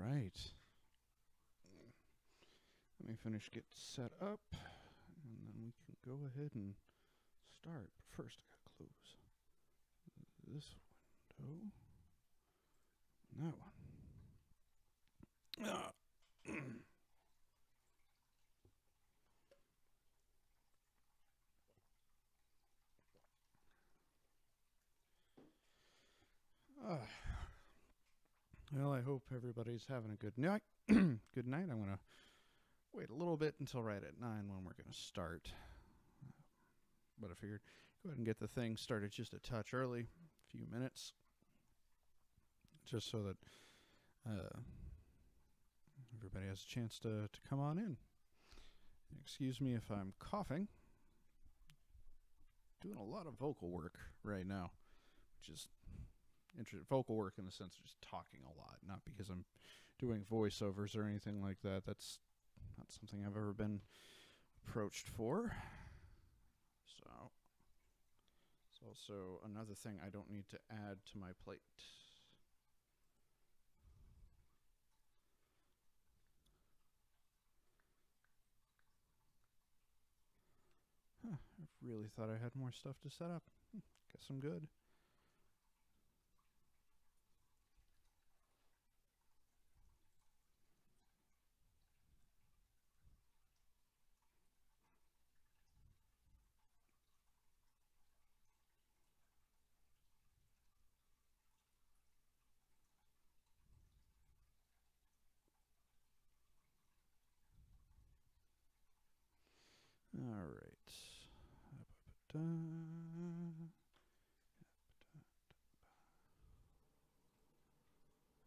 right. Let me finish get set up, and then we can go ahead and start. But first, I gotta close this window. That one. Well, I hope everybody's having a good night. Good night. I'm going to wait a little bit until right at 9 when we're going to start. But I figured go ahead and get the thing started just a touch early, a few minutes, just so that everybody has a chance to come on in. Excuse me if I'm coughing. Doing a lot of vocal work right now, which is vocal work in the sense of just talking a lot, not because I'm doing voiceovers or anything like that. That's not something I've ever been approached for. So it's also another thing I don't need to add to my plate. I really thought I had more stuff to set up. Guess I'm good. All right.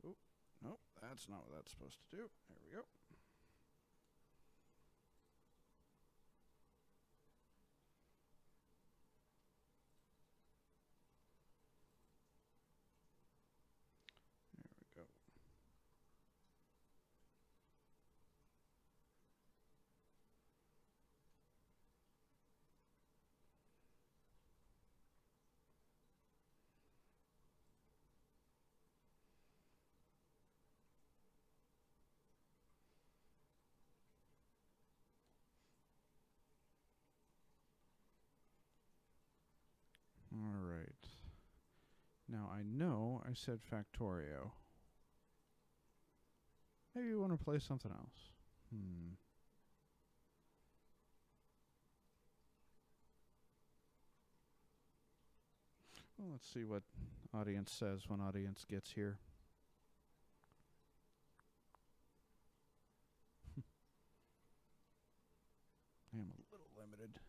Oh, nope, that's not what that's supposed to do. There we go. There we go. All right. Now I know I said Factorio. Maybe you want to play something else. Well, let's see what audience says when audience gets here. I am a little limited.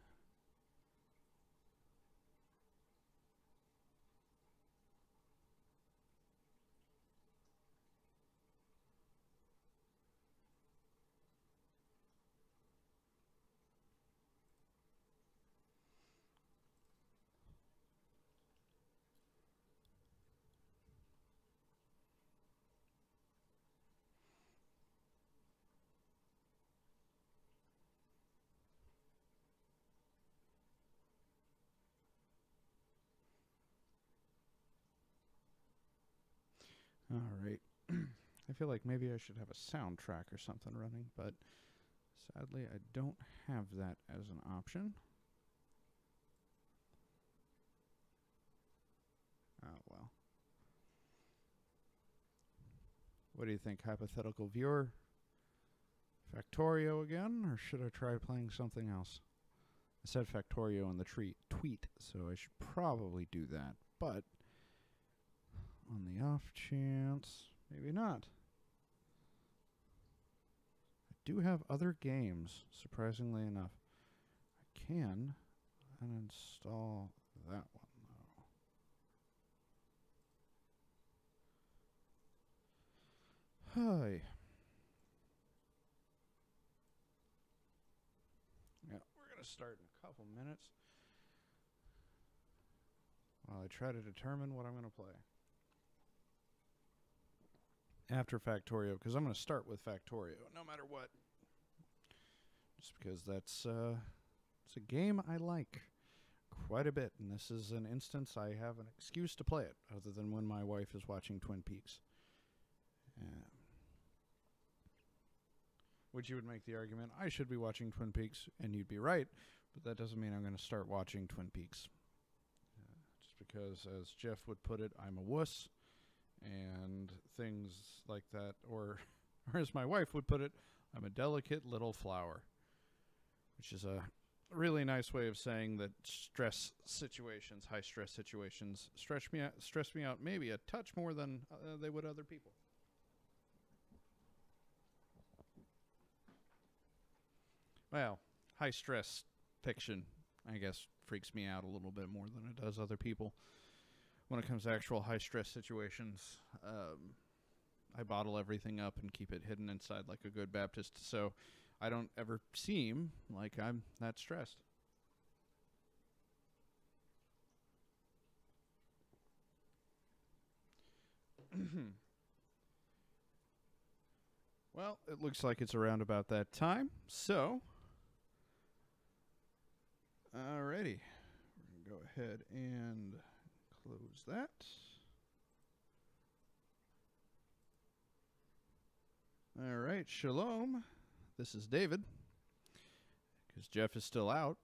All right. I feel like maybe I should have a soundtrack or something running, but sadly I don't have that as an option. Oh, well. What do you think, hypothetical viewer? Factorio again, or should I try playing something else? I said Factorio in the tweet, so I should probably do that, but on the off chance, maybe not. I do have other games, surprisingly enough. I can uninstall that one, though. Hi. Yeah, we're going to start in a couple minutes while I try to determine what I'm going to play. After Factorio, because I'm going to start with Factorio, no matter what. Just because that's it's a game I like quite a bit, and this is an instance I have an excuse to play it, other than when my wife is watching Twin Peaks. Which you would make the argument, I should be watching Twin Peaks, and you'd be right, but that doesn't mean I'm going to start watching Twin Peaks. Just because, as Jeff would put it, I'm a wuss, and things like that, or as my wife would put it, I'm a delicate little flower, which is a really nice way of saying that stress situations, high stress situations, stress me out maybe a touch more than they would other people. Well, high stress fiction, I guess, freaks me out a little bit more than it does other people. When it comes to actual high stress situations, I bottle everything up and keep it hidden inside like a good Baptist, so I don't ever seem like I'm that stressed. Well, it looks like it's around about that time, so alrighty. We're going to go ahead and close that. Alright, shalom. This is David. Because Jeff is still out.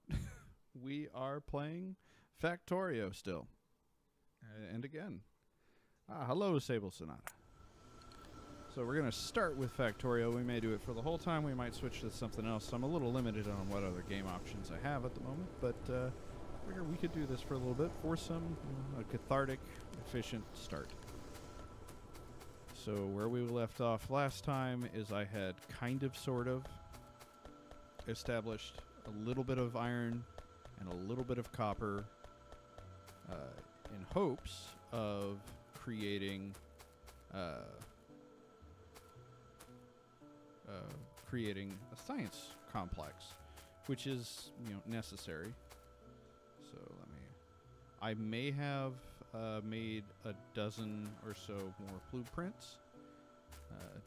We are playing Factorio still. And again. Hello, Sable Sonata. So we're going to start with Factorio. We may do it for the whole time. We might switch to something else. I'm a little limited on what other game options I have at the moment, but I figure we could do this for a little bit for some a cathartic, efficient start. So where we left off last time is I had kind of, sort of, established a little bit of iron and a little bit of copper in hopes of creating a science complex, which is, necessary. So I may have made a dozen or so more blueprints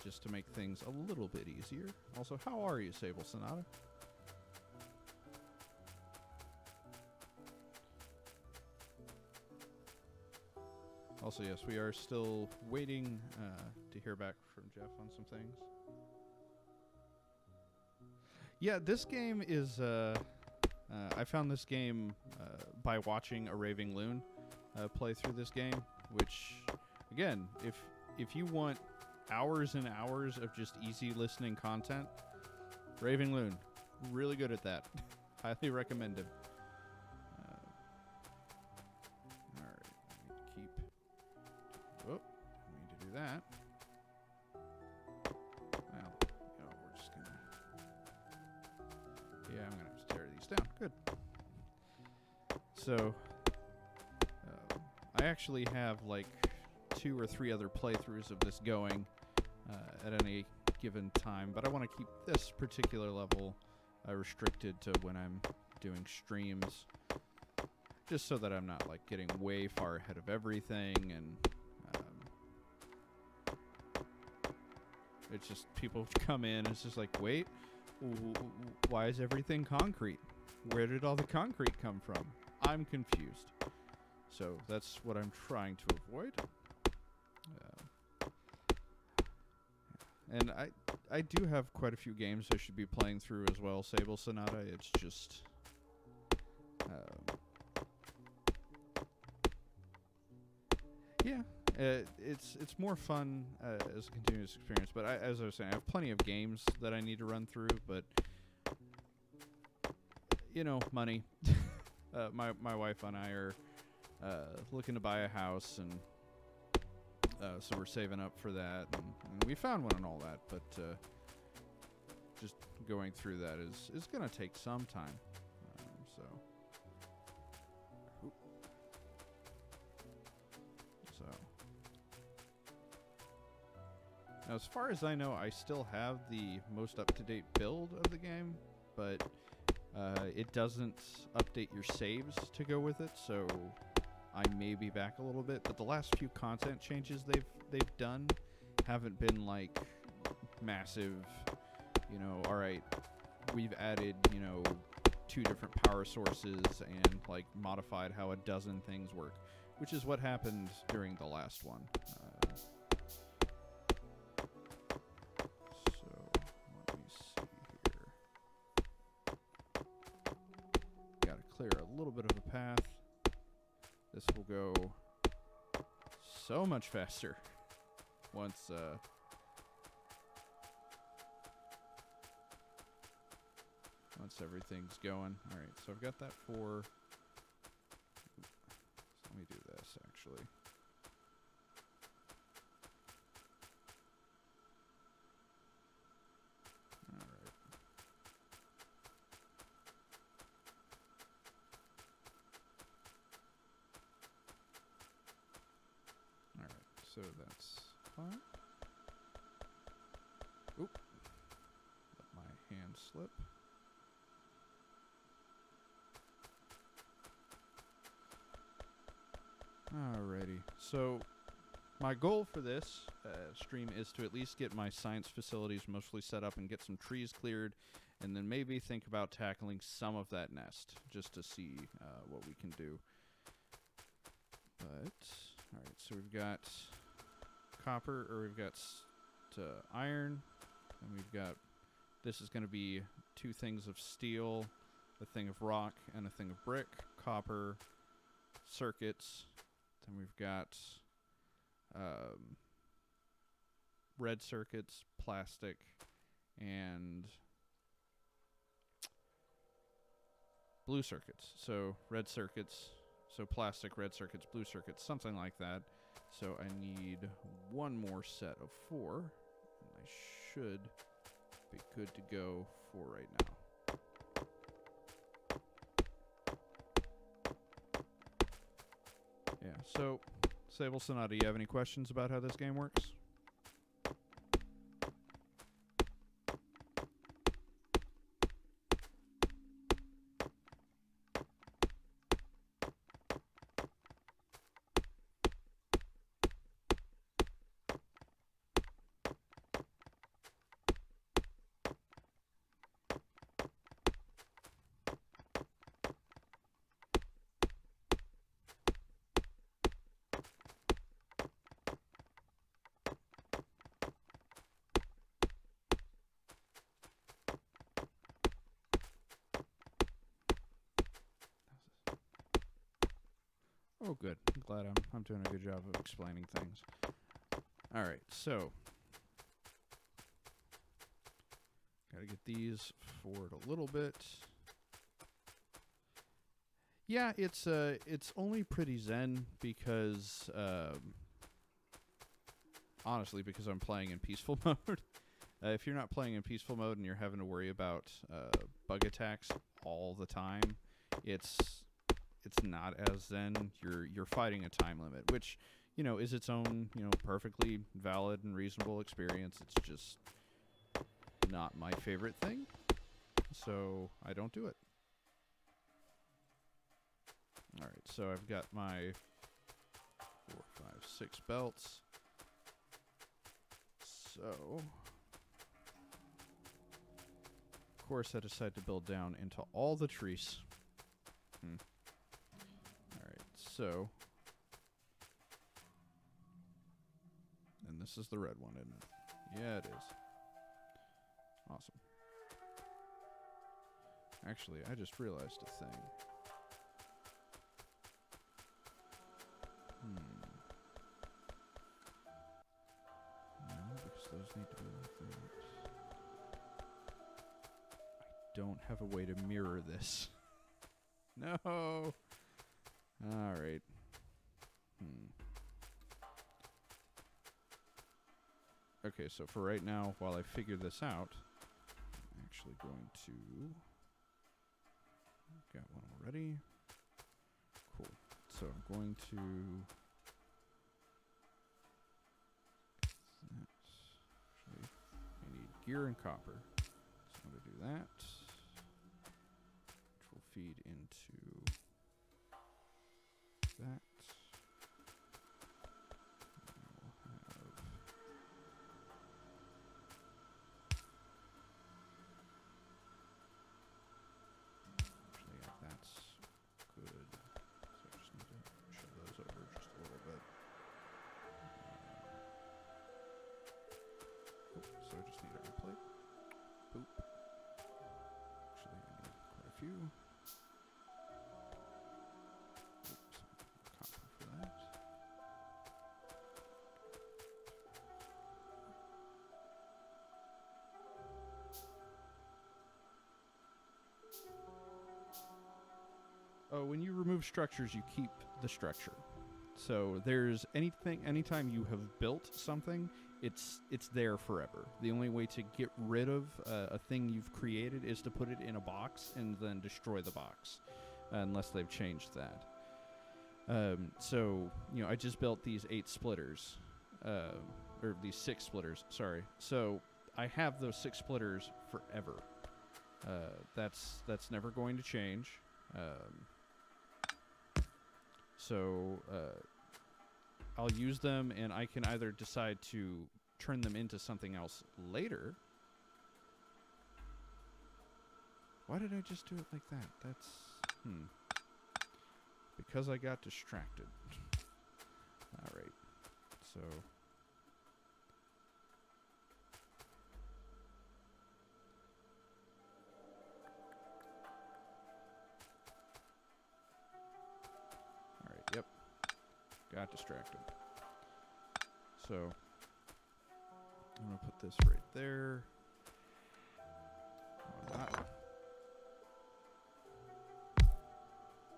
just to make things a little bit easier. Also, how are you, Sable Sonata? Also, yes, we are still waiting to hear back from Jeff on some things. Yeah, this game is... I found this game by watching a Raving Loon play through this game, which, again, if you want hours and hours of just easy listening content, Raving Loon, really good at that. Highly recommend him. Alright, keep... Oh, I need to do that. Well, we're just gonna... Yeah, I'm gonna have to tear these down. Good. So, I actually have like 2 or 3 other playthroughs of this going at any given time, but I want to keep this particular level restricted to when I'm doing streams, just so that I'm not like getting way far ahead of everything, and it's just people come in and it's just like, wait, why is everything concrete? Where did all the concrete come from? I'm confused. So that's what I'm trying to avoid. And I do have quite a few games I should be playing through as well, Sable Sonata. It's just... yeah, it's more fun as a continuous experience. But as I was saying, I have plenty of games that I need to run through, but... money. My wife and I are looking to buy a house, and so we're saving up for that, and we found one and all that, but just going through that is going to take some time. So now, as far as I know, I still have the most up-to-date build of the game, but it doesn't update your saves to go with it, so I may be back a little bit. But the last few content changes they've done haven't been like massive, alright, we've added, 2 different power sources and like modified how a dozen things work, which is what happened during the last one. So let me see. clear a little bit of a path. This will go so much faster once everything's going. All right, so I've got that for. So let me do this actually. All right. All right, so that's fine. Oop. Let my hand slip. Alrighty, so my goal for this stream is to at least get my science facilities mostly set up and get some trees cleared, and then maybe think about tackling some of that nest just to see what we can do. But, alright, so we've got copper, or we've got iron, and we've got, this is going to be 2 things of steel, a thing of rock, and a thing of brick, copper, circuits. Then we've got red circuits, plastic, and blue circuits. So red circuits, so plastic, red circuits, blue circuits, something like that. So I need 1 more set of 4. And I should be good to go for right now. Yeah, so, Sable Sonata, do you have any questions about how this game works? Oh, good. I'm glad I'm doing a good job of explaining things. All right, so gotta get these forward a little bit. Yeah, it's only pretty zen because honestly, because I'm playing in peaceful mode. If you're not playing in peaceful mode and you're having to worry about bug attacks all the time, it's not as zen. You're fighting a time limit, which, you know, is its own, you know, perfectly valid and reasonable experience. It's just not my favorite thing, so I don't do it. All right, so I've got my 4, 5, 6 belts. So, of course, I decide to build down into all the trees. So, and this is the red one, isn't it? Yeah, it is. Awesome. Actually, I just realized a thing. No, because those need to be like that. I don't have a way to mirror this. No! Alright. Okay, so for right now, while I figure this out, I'm actually going to... Got one already. Cool. So I'm going to... Actually, I need gear and copper. So I'm going to do that. Which will feed into... that. Oh, when you remove structures, you keep the structure. So there's anytime you have built something, it's there forever. The only way to get rid of a thing you've created is to put it in a box and then destroy the box, unless they've changed that. So, you know, I just built these 8 splitters, or these 6 splitters, sorry. So I have those 6 splitters forever. That's never going to change. So I'll use them, and I can either decide to turn them into something else later. Why did I just do it like that? That's... Because I got distracted. Alright. So... Alright, yep. Got distracted. So... I'm gonna put this right there. Oh, not...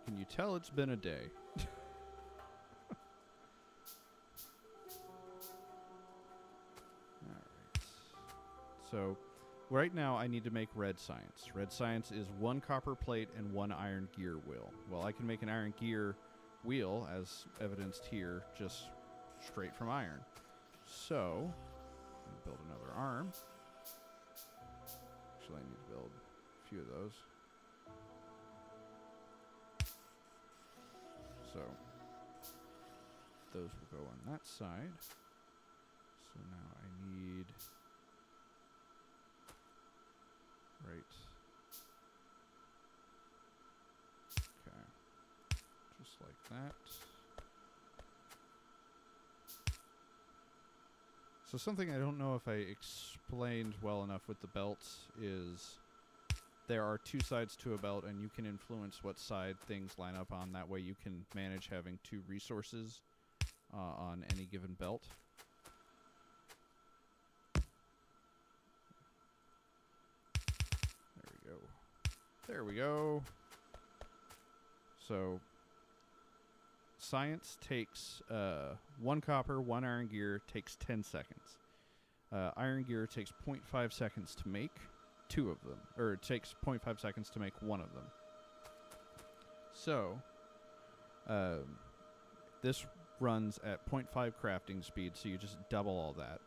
Can you tell it's been a day? Alright. So, right now I need to make red science. Red science is 1 copper plate and 1 iron gear wheel. Well, I can make an iron gear wheel, as evidenced here, just straight from iron. So, build another arm. Actually, I need to build a few of those. So, those will go on that side. So now I need... Right. Okay. Just like that. So something I don't know if I explained well enough with the belts is... There are 2 sides to a belt, and you can influence what side things line up on. That way you can manage having 2 resources on any given belt. There we go. There we go. So, science takes 1 copper, 1 iron gear, takes 10 seconds. Iron gear takes 0.5 seconds to make. 2 of them, or it takes 0.5 seconds to make 1 of them. So, this runs at 0.5 crafting speed, so you just double all that.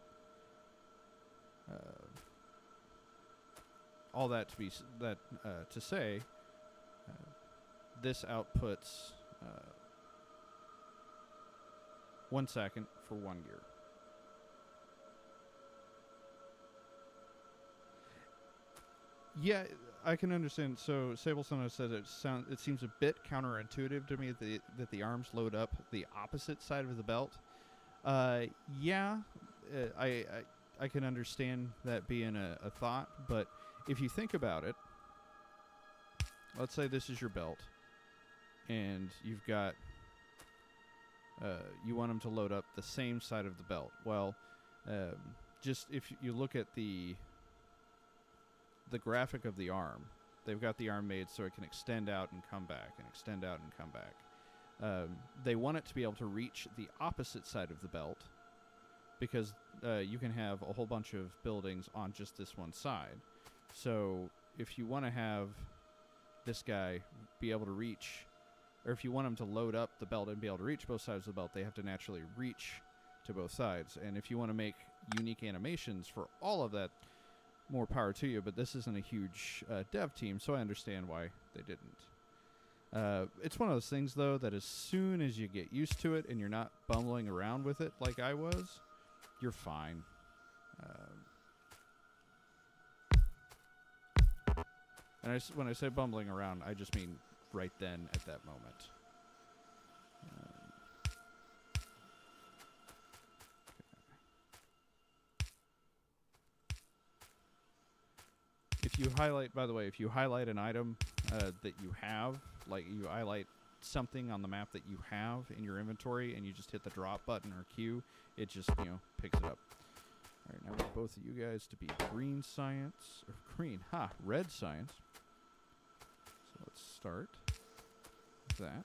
All that to be to say, this outputs 1 second for 1 gear. Yeah, I can understand. So Sableson said it seems a bit counterintuitive to me that the arms load up the opposite side of the belt. Yeah, I can understand that being a thought, but if you think about it, let's say this is your belt, and you've got you want them to load up the same side of the belt. Well, just if you look at the graphic of the arm, they've got the arm made so it can extend out and come back, and extend out and come back. They want it to be able to reach the opposite side of the belt, because you can have a whole bunch of buildings on just this one side. So if you want to have this guy be able to reach, or if you want him to load up the belt and be able to reach both sides of the belt, they have to naturally reach to both sides. And if you want to make unique animations for all of that, more power to you, but this isn't a huge dev team, so I understand why they didn't. It's one of those things, though, that as soon as you get used to it and you're not bumbling around with it like I was, you're fine. And when I say bumbling around, I just mean right then at that moment. If you highlight, by the way, if you highlight an item that you have, like you highlight something on the map that you have in your inventory, and you just hit the drop button or Q, it just, picks it up. All right, now we want both of you guys to be green science, or red science. So let's start. that.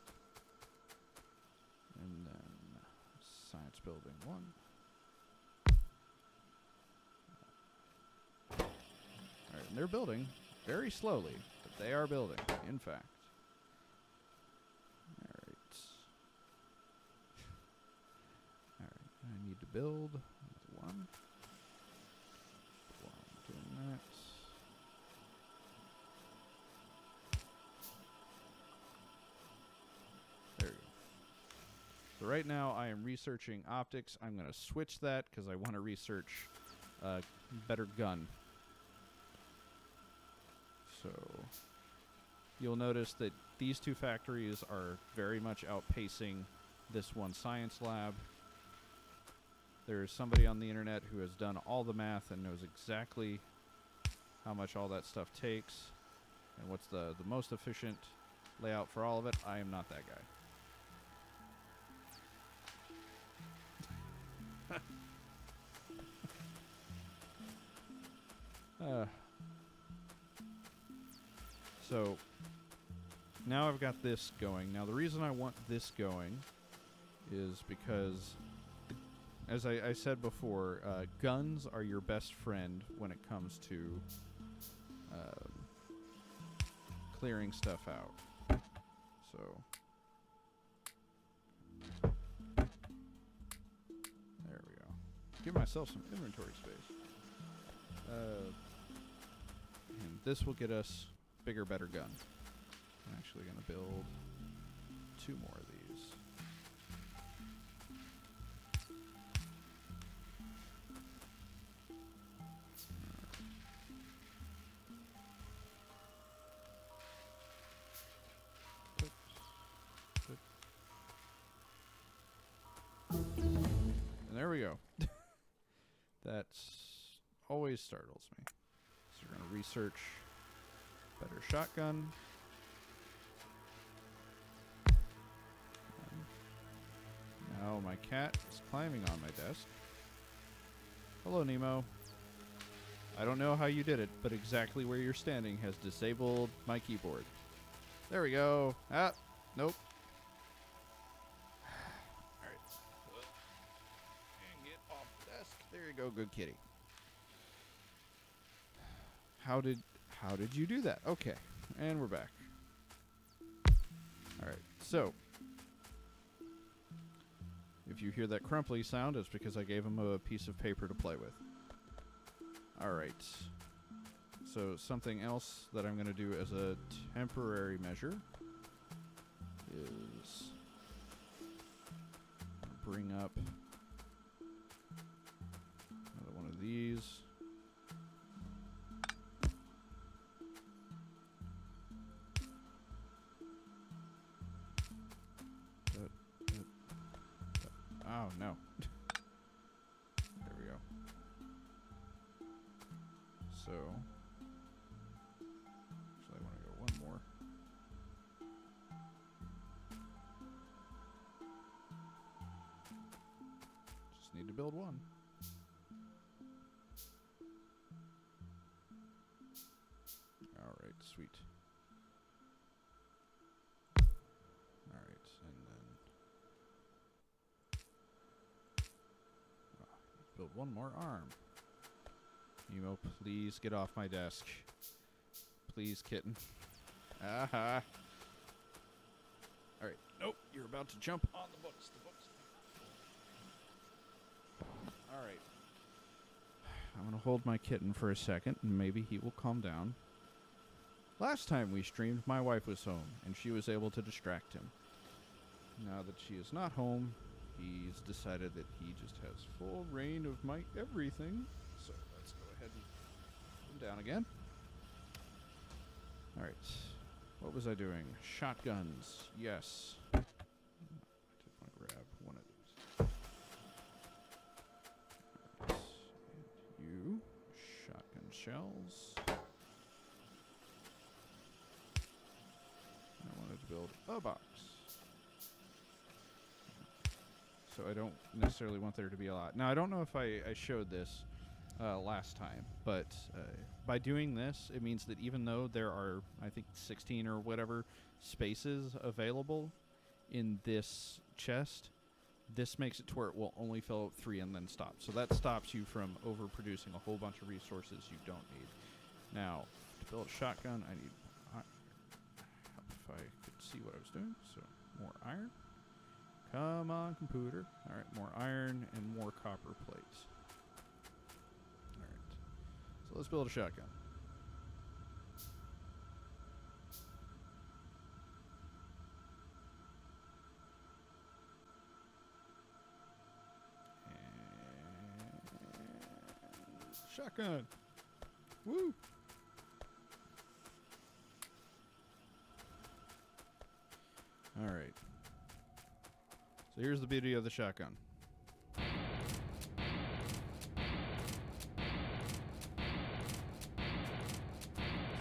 And then science building 1. Alright, and they're building very slowly, but they are building, in fact. Alright. Alright, I need to build 1. While I'm doing that. There we go. So right now I am researching optics. I'm going to switch that because I want to research a better gun. So you'll notice that these two factories are very much outpacing this one science lab. There's somebody on the internet who has done all the math and knows exactly how much all that stuff takes and what's the most efficient layout for all of it. I am not that guy. So now I've got this going. Now the reason I want this going is because, as I said before, guns are your best friend when it comes to clearing stuff out. So there we go. Give myself some inventory space. And this will get us bigger, better gun. I'm actually going to build 2 more of these. And there we go. That always startles me. So we're going to research better shotgun. Now my cat is climbing on my desk. Hello, Nemo. I don't know how you did it, but exactly where you're standing has disabled my keyboard. There we go. Ah, nope. Alright. And get off the desk. There you go, good kitty. How did you do that? Okay, and we're back. Alright, so if you hear that crumply sound, it's because I gave him a piece of paper to play with. Alright, so something else that I'm going to do as a temporary measure is bring up another one of these. Oh, no. There we go. So, actually, I want to go 1 more. Just need to build 1. All right, sweet. All right, and then build 1 more arm. Nemo, please get off my desk. Please, kitten. Aha. Alright. Nope. You're about to jump on the books. Alright. I'm going to hold my kitten for a second, and maybe he will calm down. Last time we streamed, my wife was home, and she was able to distract him. Now that she is not home, he's decided that he just has full reign of my everything. So let's go ahead and put him down again. Alright. What was I doing? Shotguns. Yes. I did want to grab one of these. Right. And you. Shotgun shells. And I wanted to build a box. So I don't necessarily want there to be a lot. Now, I don't know if I showed this last time, but by doing this, it means that even though there are, I think, 16 or whatever spaces available in this chest, this makes it to where it will only fill up 3 and then stop. So that stops you from overproducing a whole bunch of resources you don't need. Now, to build a shotgun, I need... if I could see what I was doing. So, more iron. Come on, computer. Alright, more iron and more copper plates. Alright. So let's build a shotgun. Shotgun. Woo! Alright. So here's the beauty of the shotgun.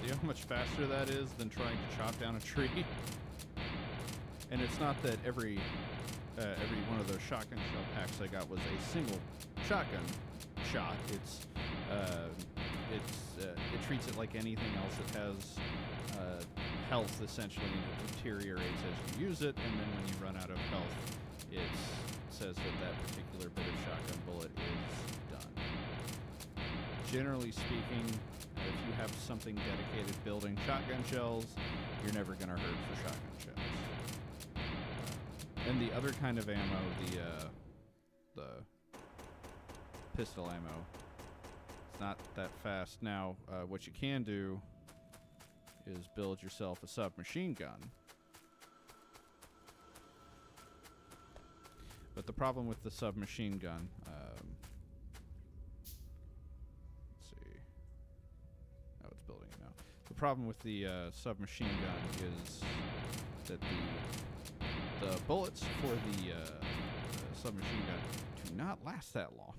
See how much faster that is than trying to chop down a tree? And it's not that every one of those shotgun shell packs I got was a single shotgun shot. It treats it like anything else. It has health essentially, and it deteriorates as you use it, and then when you run out of health, it says that particular bit of shotgun bullet is done. Generally speaking, if you have something dedicated building shotgun shells, you're never going to hurt for shotgun shells. And the other kind of ammo, the pistol ammo, it's not that fast. Now, what you can do is build yourself a submachine gun. But the problem with the submachine gun, let's see. Oh, it's building it now. The problem with the submachine gun is that the bullets for the submachine gun do not last that long.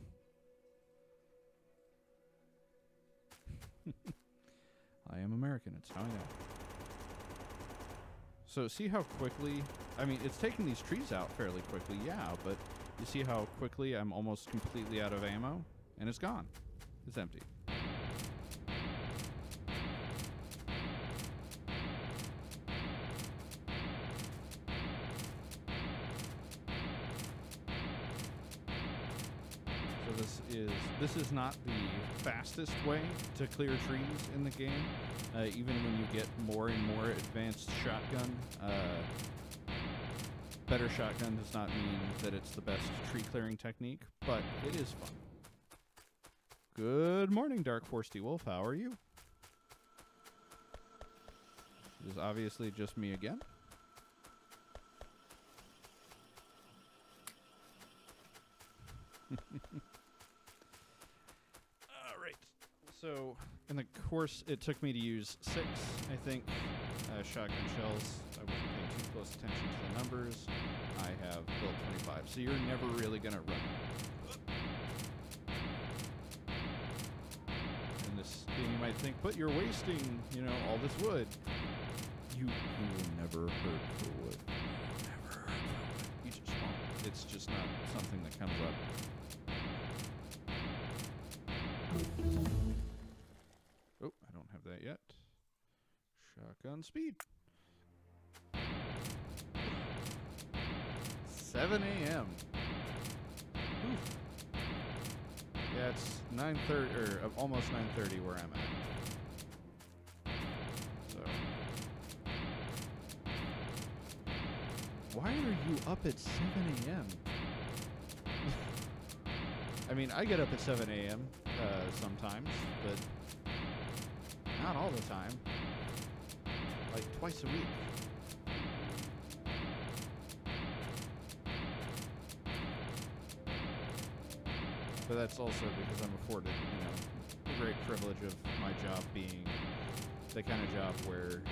I am American, it's how I know. So see how quickly, I mean, it's taking these trees out fairly quickly, yeah, but you see how quickly I'm almost completely out of ammo? And it's gone. It's empty. This is not the fastest way to clear trees in the game. Even when you get more and more advanced shotgun, better shotgun does not mean that it's the best tree clearing technique, but it is fun. Good morning, Dark Forsty Wolf. How are you? It is obviously just me again. So, in the course, it took me to use 6, I think, shotgun shells. I wasn't paying too close attention to the numbers. I have built 25, so you're never really going to run. And you might think, but you're wasting, all this wood. You will never hurt for wood. Never hurt for wood. You just won't. It's just not something that comes up. Oh, I don't have that yet. Shotgun speed. 7 a.m. Oof. Yeah, it's 9:30 or almost 9:30 where I'm at. So, why are you up at 7 a.m.? I mean, I get up at 7 a.m. Sometimes, but not all the time. Like twice a week. But that's also because I'm afforded, the great privilege of my job being the kind of job where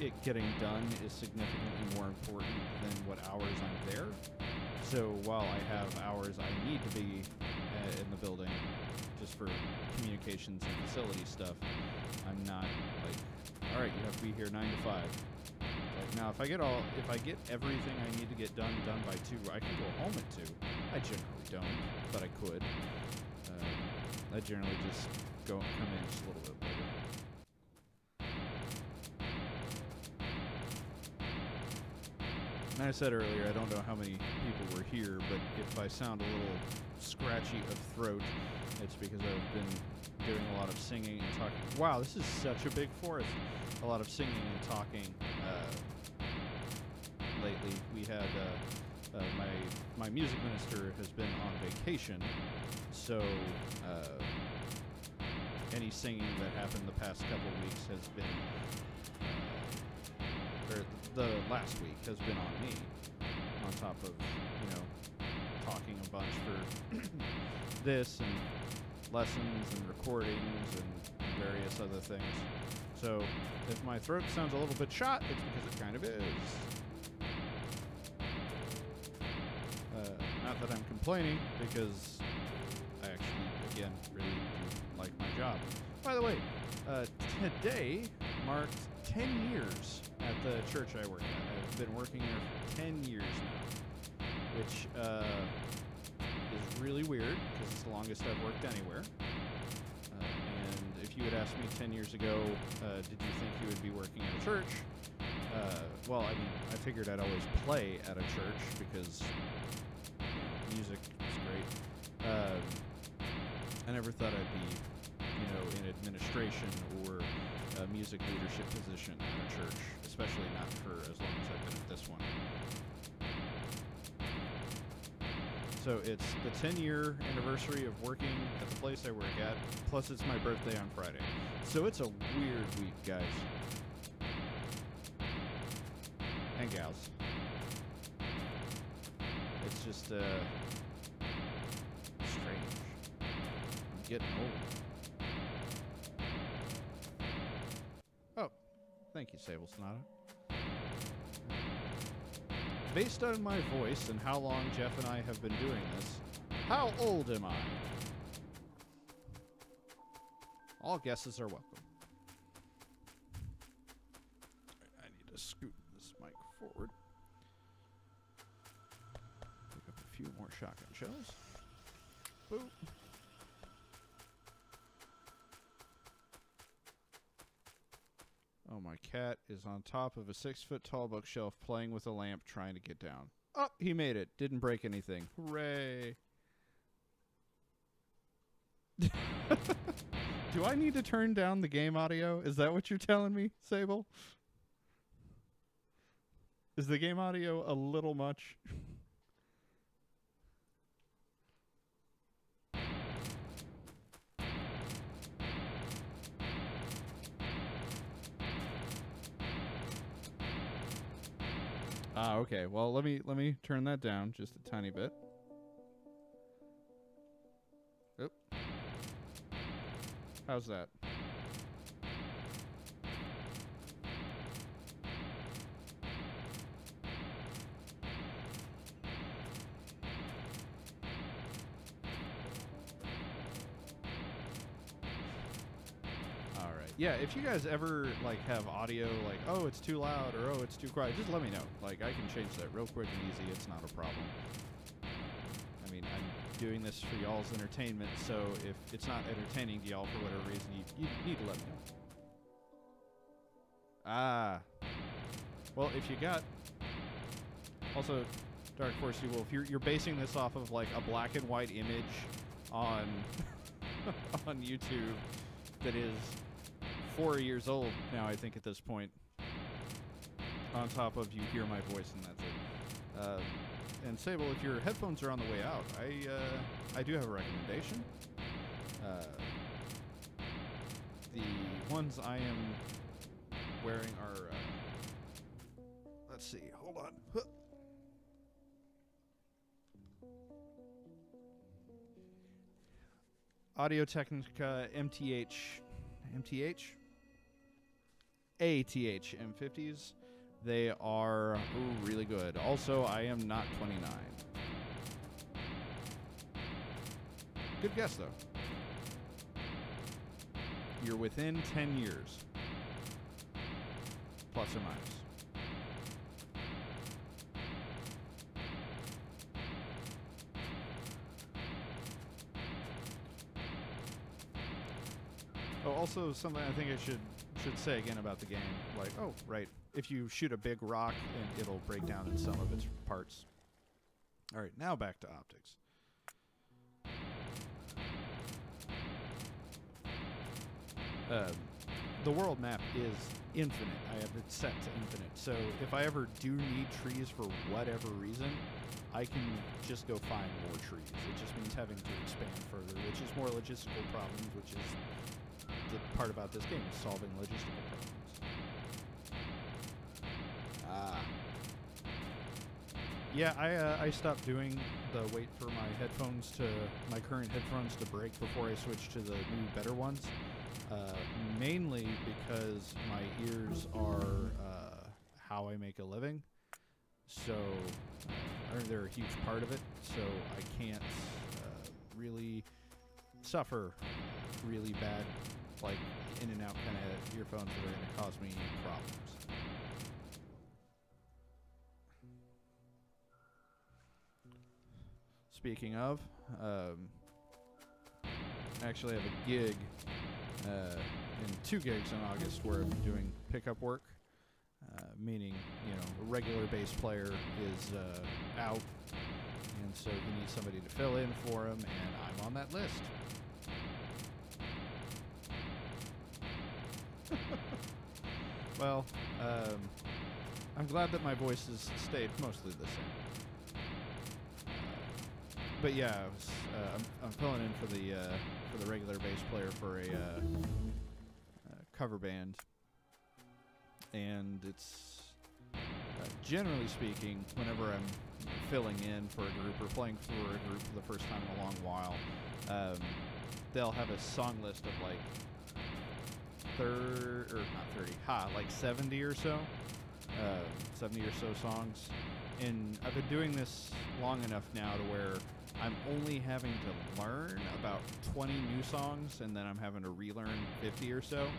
it getting done is significantly more important than what hours I'm there. So while I have hours I need to be in the building just for communications and facility stuff, I'm not like, all right, you have to be here 9 to 5. Like, now, if I get everything I need to get done by 2, I can go home at 2. I generally don't, but I could. I generally just come in just a little bit later. And I said earlier, I don't know how many people were here, but if I sound a little scratchy of throat, it's because I've been doing a lot of singing and talking. Wow, this is such a big forest. A lot of singing and talking lately. We had my music minister has been on vacation, so any singing that happened the past couple weeks has been, or the last week has been on me, on top of, you know, talking a bunch for this and lessons and recordings and various other things. So if my throat sounds a little bit shot, it's because it kind of is. Not that I'm complaining, because I actually, again, really do like my job. By the way, today marked 10 years at the church I work at. I've been working there for 10 years now, which is really weird, because it's the longest I've worked anywhere. And if you had asked me 10 years ago, did you think you would be working at a church? Well, I mean, I figured I'd always play at a church, because music is great. I never thought I'd be, you know, in administration or a music leadership position at a church, especially not for as long as I've been at this one. So it's the 10-year anniversary of working at the place I work at, plus it's my birthday on Friday. So it's a weird week, guys. And gals. It's just, strange. I'm getting old. Oh, thank you, Sable Sonata. Based on my voice and how long Jeff and I have been doing this, how old am I? All guesses are welcome. I need to scoot this mic forward. Pick up a few more shotgun shells. Boop. Oh, my cat is on top of a 6-foot-tall bookshelf playing with a lamp trying to get down. Oh, he made it. Didn't break anything. Hooray. Do I need to turn down the game audio? Is that what you're telling me, Sable? Is the game audio a little much? Ah, okay. Well, let me turn that down just a tiny bit. Oop. How's that? Yeah, if you guys ever, like, have audio, like, oh, it's too loud, or oh, it's too quiet, just let me know. Like, I can change that real quick and easy. It's not a problem. I mean, I'm doing this for y'all's entertainment, so if it's not entertaining to y'all for whatever reason, you need to let me know. Ah. Well, if you got... Also, Dark Force You Wolf, you're basing this off of, like, a black and white image on, on YouTube that is... 4 years old now, I think, at this point. On top of you hear my voice and that's it. And Sable, if your headphones are on the way out, I do have a recommendation. The ones I am wearing are, let's see, hold on. Audio-Technica MTH ATH M50s. They are really good. Also, I am not 29. Good guess, though. You're within 10 years. Plus or minus. Oh, also something I think I should say again about the game. Like, oh, right. if you shoot a big rock, and it'll break down in some of its parts. All right, now back to optics. The world map is infinite. I have it set to infinite. So if I ever do need trees for whatever reason, I can just go find more trees. It just means having to expand further, which is more logistical problems, which is the part about this game, is solving logistical problems. Yeah, I stopped doing the wait for my current headphones to break before I switch to the new, better ones. Mainly because my ears are how I make a living, so they're a huge part of it, so I can't really suffer really bad, like, in and out kind of earphones that are going to cause me problems. Speaking of, I actually have a gig, and 2 gigs in August where I'm doing pickup work, meaning, a regular bass player is out, and so he needs somebody to fill in for him, and I'm on that list. Well, I'm glad that my voice has stayed mostly the same. But yeah, I'm filling in for the regular bass player for a cover band, and it's generally speaking, whenever I'm filling in for a group or playing for a group for the first time in a long while, they'll have a song list of like 70 or so, 70 or so songs, and I've been doing this long enough now to where I'm only having to learn about 20 new songs, and then I'm having to relearn 50 or so.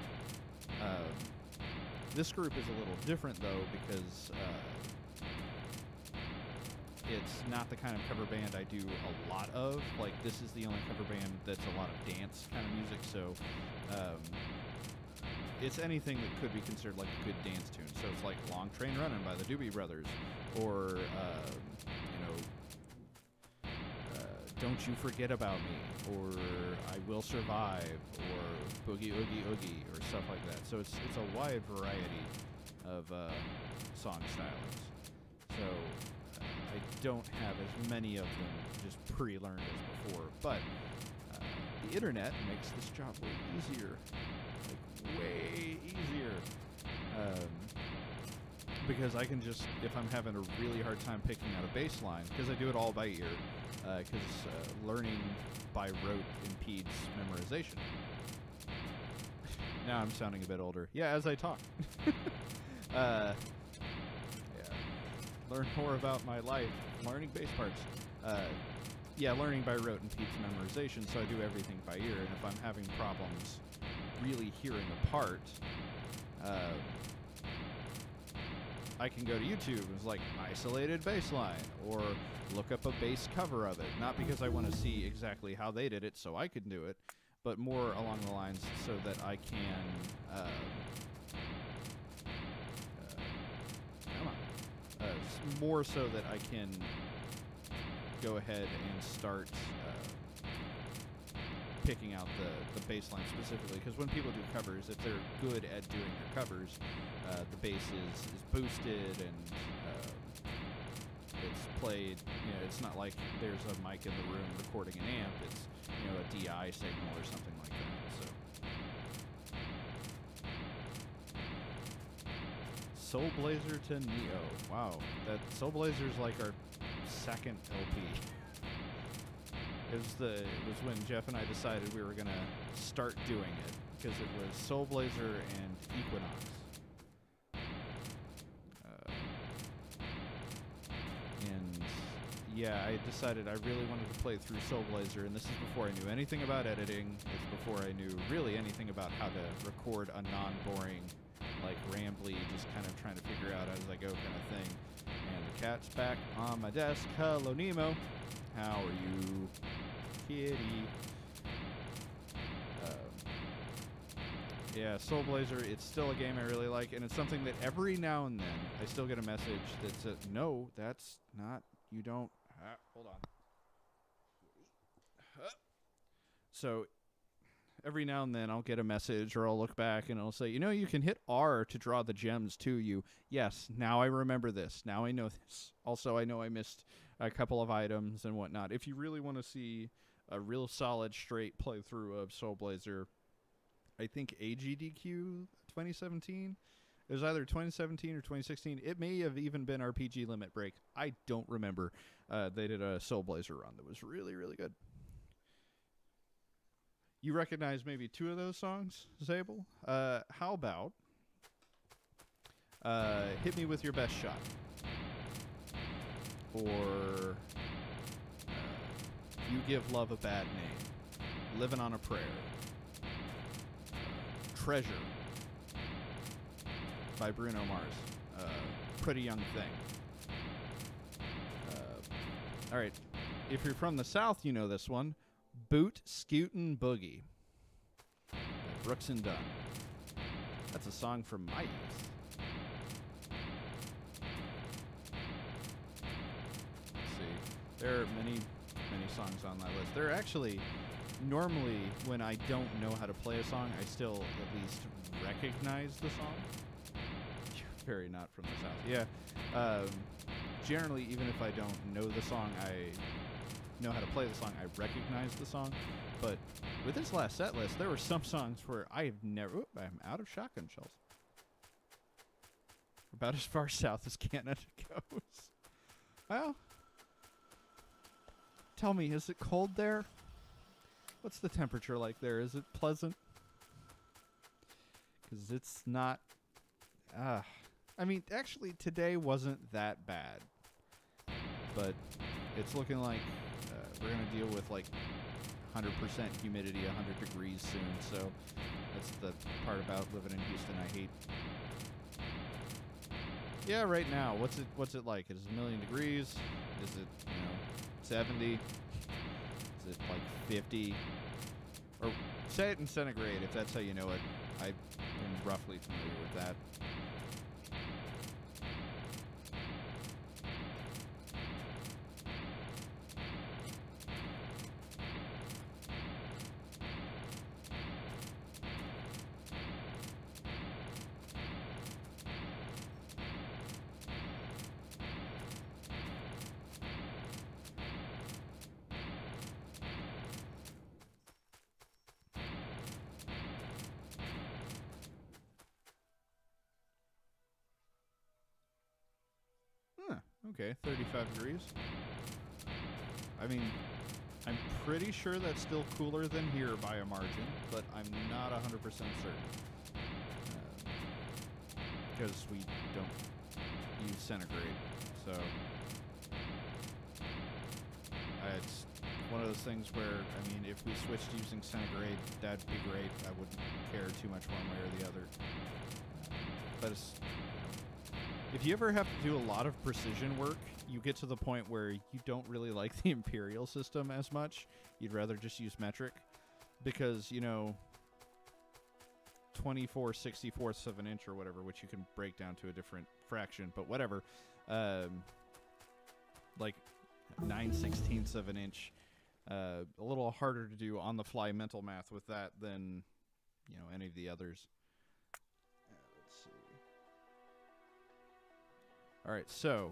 This group is a little different, though, because it's not the kind of cover band I do a lot of. Like, this is the only cover band that's a lot of dance kind of music, so it's anything that could be considered like a good dance tune. So it's like Long Train Runnin' by the Doobie Brothers, or, Don't You Forget About Me, or I Will Survive, or Boogie Oogie Oogie, or stuff like that. So it's a wide variety of song stylings. So I don't have as many of them just pre-learned as before, but the internet makes this job way easier. Like, way easier. Because I can just, if I'm having a really hard time picking out a bass line, because I do it all by ear, because learning by rote impedes memorization. Now I'm sounding a bit older. Yeah, as I talk. Yeah. Learn more about my life. Learning bass parts. Yeah, learning by rote impedes memorization, so I do everything by ear, and if I'm having problems really hearing a part, I can go to YouTube and it's like isolated bass line, or look up a bass cover of it. Not because I want to see exactly how they did it so I can do it, but more along the lines so that I can more so that I can go ahead and start picking out the bass line specifically, because when people do covers, if they're good at doing their covers, the bass is boosted and it's played, it's not like there's a mic in the room recording an amp, it's, a DI signal or something like that, so. Soul Blazer to Neo. Wow, that Soul Blazer's like our second LP. It was when Jeff and I decided we were going to start doing it, because it was Soul Blazer and Equinox. And yeah, I decided I really wanted to play through Soul Blazer, and this is before I knew anything about editing. It's before I knew really anything about how to record a non-boring, like rambly, just kind of trying to figure out as I go kind of thing. And the cat's back on my desk. Hello, Nemo. How are you, kitty? Yeah, Soul Blazer, it's still a game I really like, and it's something that every now and then I still get a message that says, no, that's not, you don't, hold on. So every now and then I'll get a message or I'll look back and it'll say, you know, you can hit R to draw the gems to you. Yes, now I remember this. Now I know this. Also, I know I missed a couple of items and whatnot. If you really want to see a real solid straight playthrough of Soul Blazer, I think AGDQ 2017. It was either 2017 or 2016. It may have even been RPG Limit Break. I don't remember. They did a Soul Blazer run that was really, really good. You recognize maybe two of those songs, Zabel? How about Hit Me With Your Best Shot? Or You Give Love a Bad Name? Living on a Prayer? Treasure by Bruno Mars. Pretty Young Thing. All right. If you're from the South, you know this one. Boot, Scootin' Boogie by Brooks and Dunn. That's a song from my youth. Let's see. There are many songs on that list. There are actually, normally, when I don't know how to play a song, I still at least recognize the song. You're very not from the South. Yeah. Generally, even if I don't know the song, I know how to play the song, I recognize the song. But with this last set list, there were some songs where I have never... Oop, I'm out of shotgun shells. About as far south as Canada goes. Well, tell me, is it cold there? What's the temperature like there? Is it pleasant? Because it's not... I mean, actually, today wasn't that bad. But it's looking like we're going to deal with, like, 100% humidity, 100 degrees soon. So that's the part about living in Houston I hate. Yeah, right now, what's it like? Is it 1,000,000 degrees? Is it, 70? Is it, like, 50? Or say it in centigrade, if that's how you know it. I am roughly familiar with that. Okay, 35 degrees. I mean, I'm pretty sure that's still cooler than here by a margin, but I'm not 100% certain. Because we don't use centigrade, so... it's one of those things where, I mean, if we switched to using centigrade, that'd be great. I wouldn't care too much one way or the other. But it's... If you ever have to do a lot of precision work, you get to the point where you don't really like the imperial system as much. You'd rather just use metric. Because, 24/64ths of an inch or whatever, which you can break down to a different fraction, but whatever. Like 9/16ths of an inch. A little harder to do on-the-fly mental math with that than, any of the others. All right, so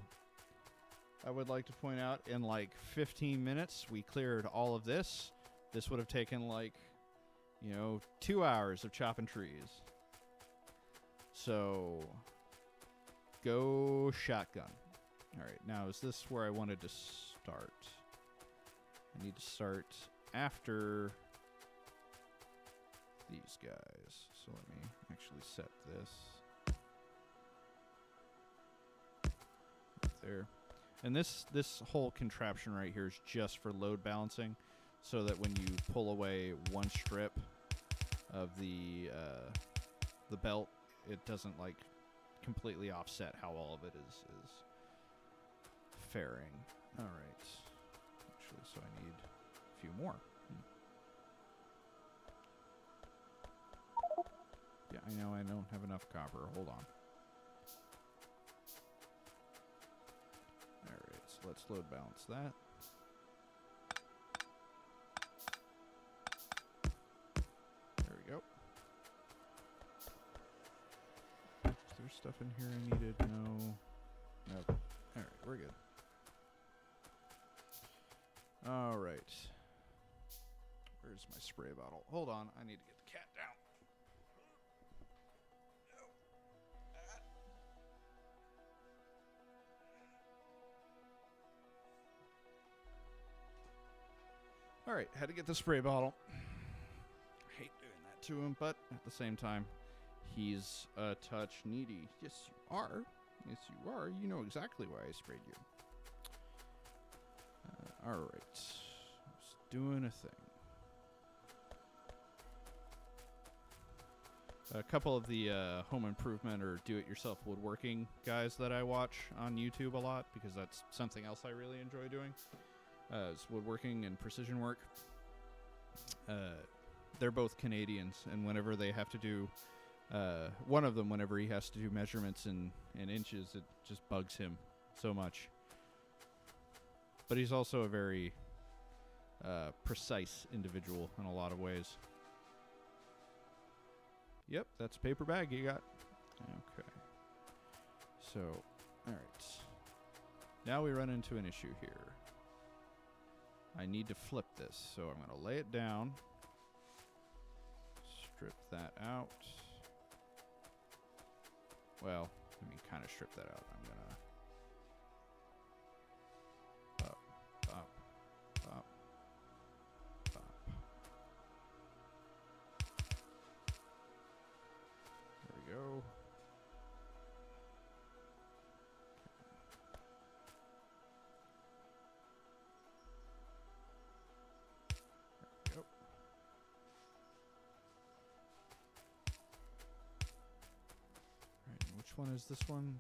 I would like to point out in like 15 minutes, we cleared all of this. This would have taken like, 2 hours of chopping trees. So go shotgun. All right, now is this where I wanted to start? I need to start after these guys. So let me actually set this. There. And this whole contraption right here is just for load balancing, so that when you pull away one strip of the belt, it doesn't like completely offset how all of it is faring. All right. Actually, so I need a few more. I know I don't have enough copper. Hold on. Alright, so let's load balance that. There we go. Is there stuff in here I needed? No. Nope. Alright, we're good. Alright. Where's my spray bottle? Hold on, I need to get the cat down. Alright, had to get the spray bottle. I hate doing that to him, but at the same time, he's a touch needy. Yes, you are. Yes, you are. You know exactly why I sprayed you. Alright. Just doing a thing. A couple of the home improvement or do-it-yourself woodworking guys that I watch on YouTube a lot, because that's something else I really enjoy doing, is woodworking and precision work. They're both Canadians, and whenever they have to do, one of them, whenever he has to do measurements in inches, it just bugs him so much. But he's also a very precise individual in a lot of ways. Yep, that's a paper bag you got. Okay. So, alright. Now we run into an issue here. I need to flip this, so I'm going to lay it down. Strip that out. Well, I mean, kind of strip that out. I'm going to... Up, up, up, up. There we go. There we go. Alright, which one is this one?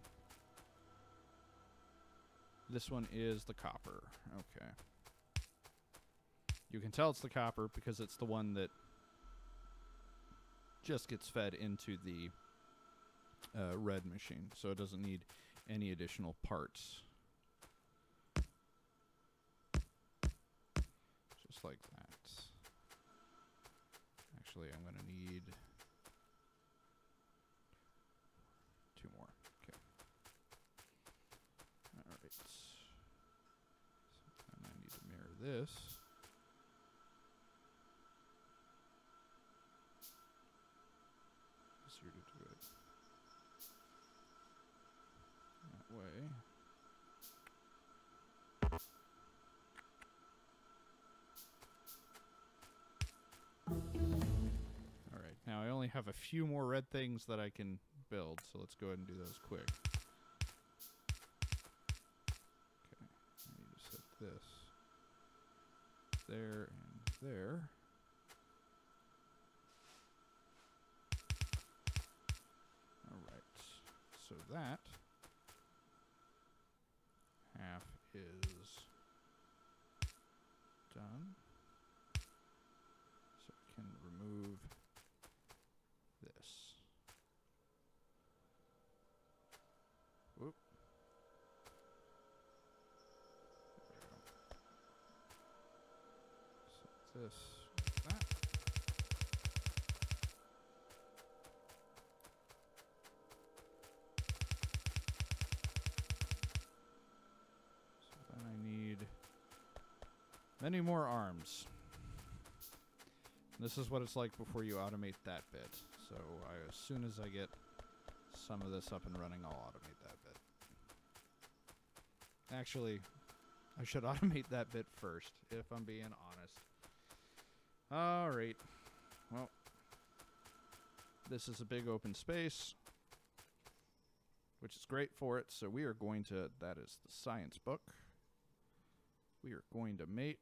This one is the copper. Okay. You can tell it's the copper because it's the one that just gets fed into the red machine, so it doesn't need any additional parts. Just like that. Actually, I'm going to need 2 more. Okay. Alright. So then I need to mirror this. Easier to do it that way. Alright, now I only have a few more red things that I can build, so let's go ahead and do those quick. Okay, I need to set this there and there. Alright, so that half is done. So I can remove this. Whoop. There we go. Set this with that. So then I need many more arms. This is what it's like before you automate that bit. So as soon as I get some of this up and running, I'll automate that bit. Actually, I should automate that bit first, if I'm being honest. Alright. Well, this is a big open space, which is great for it. So we are going to, that is the science book. We are going to make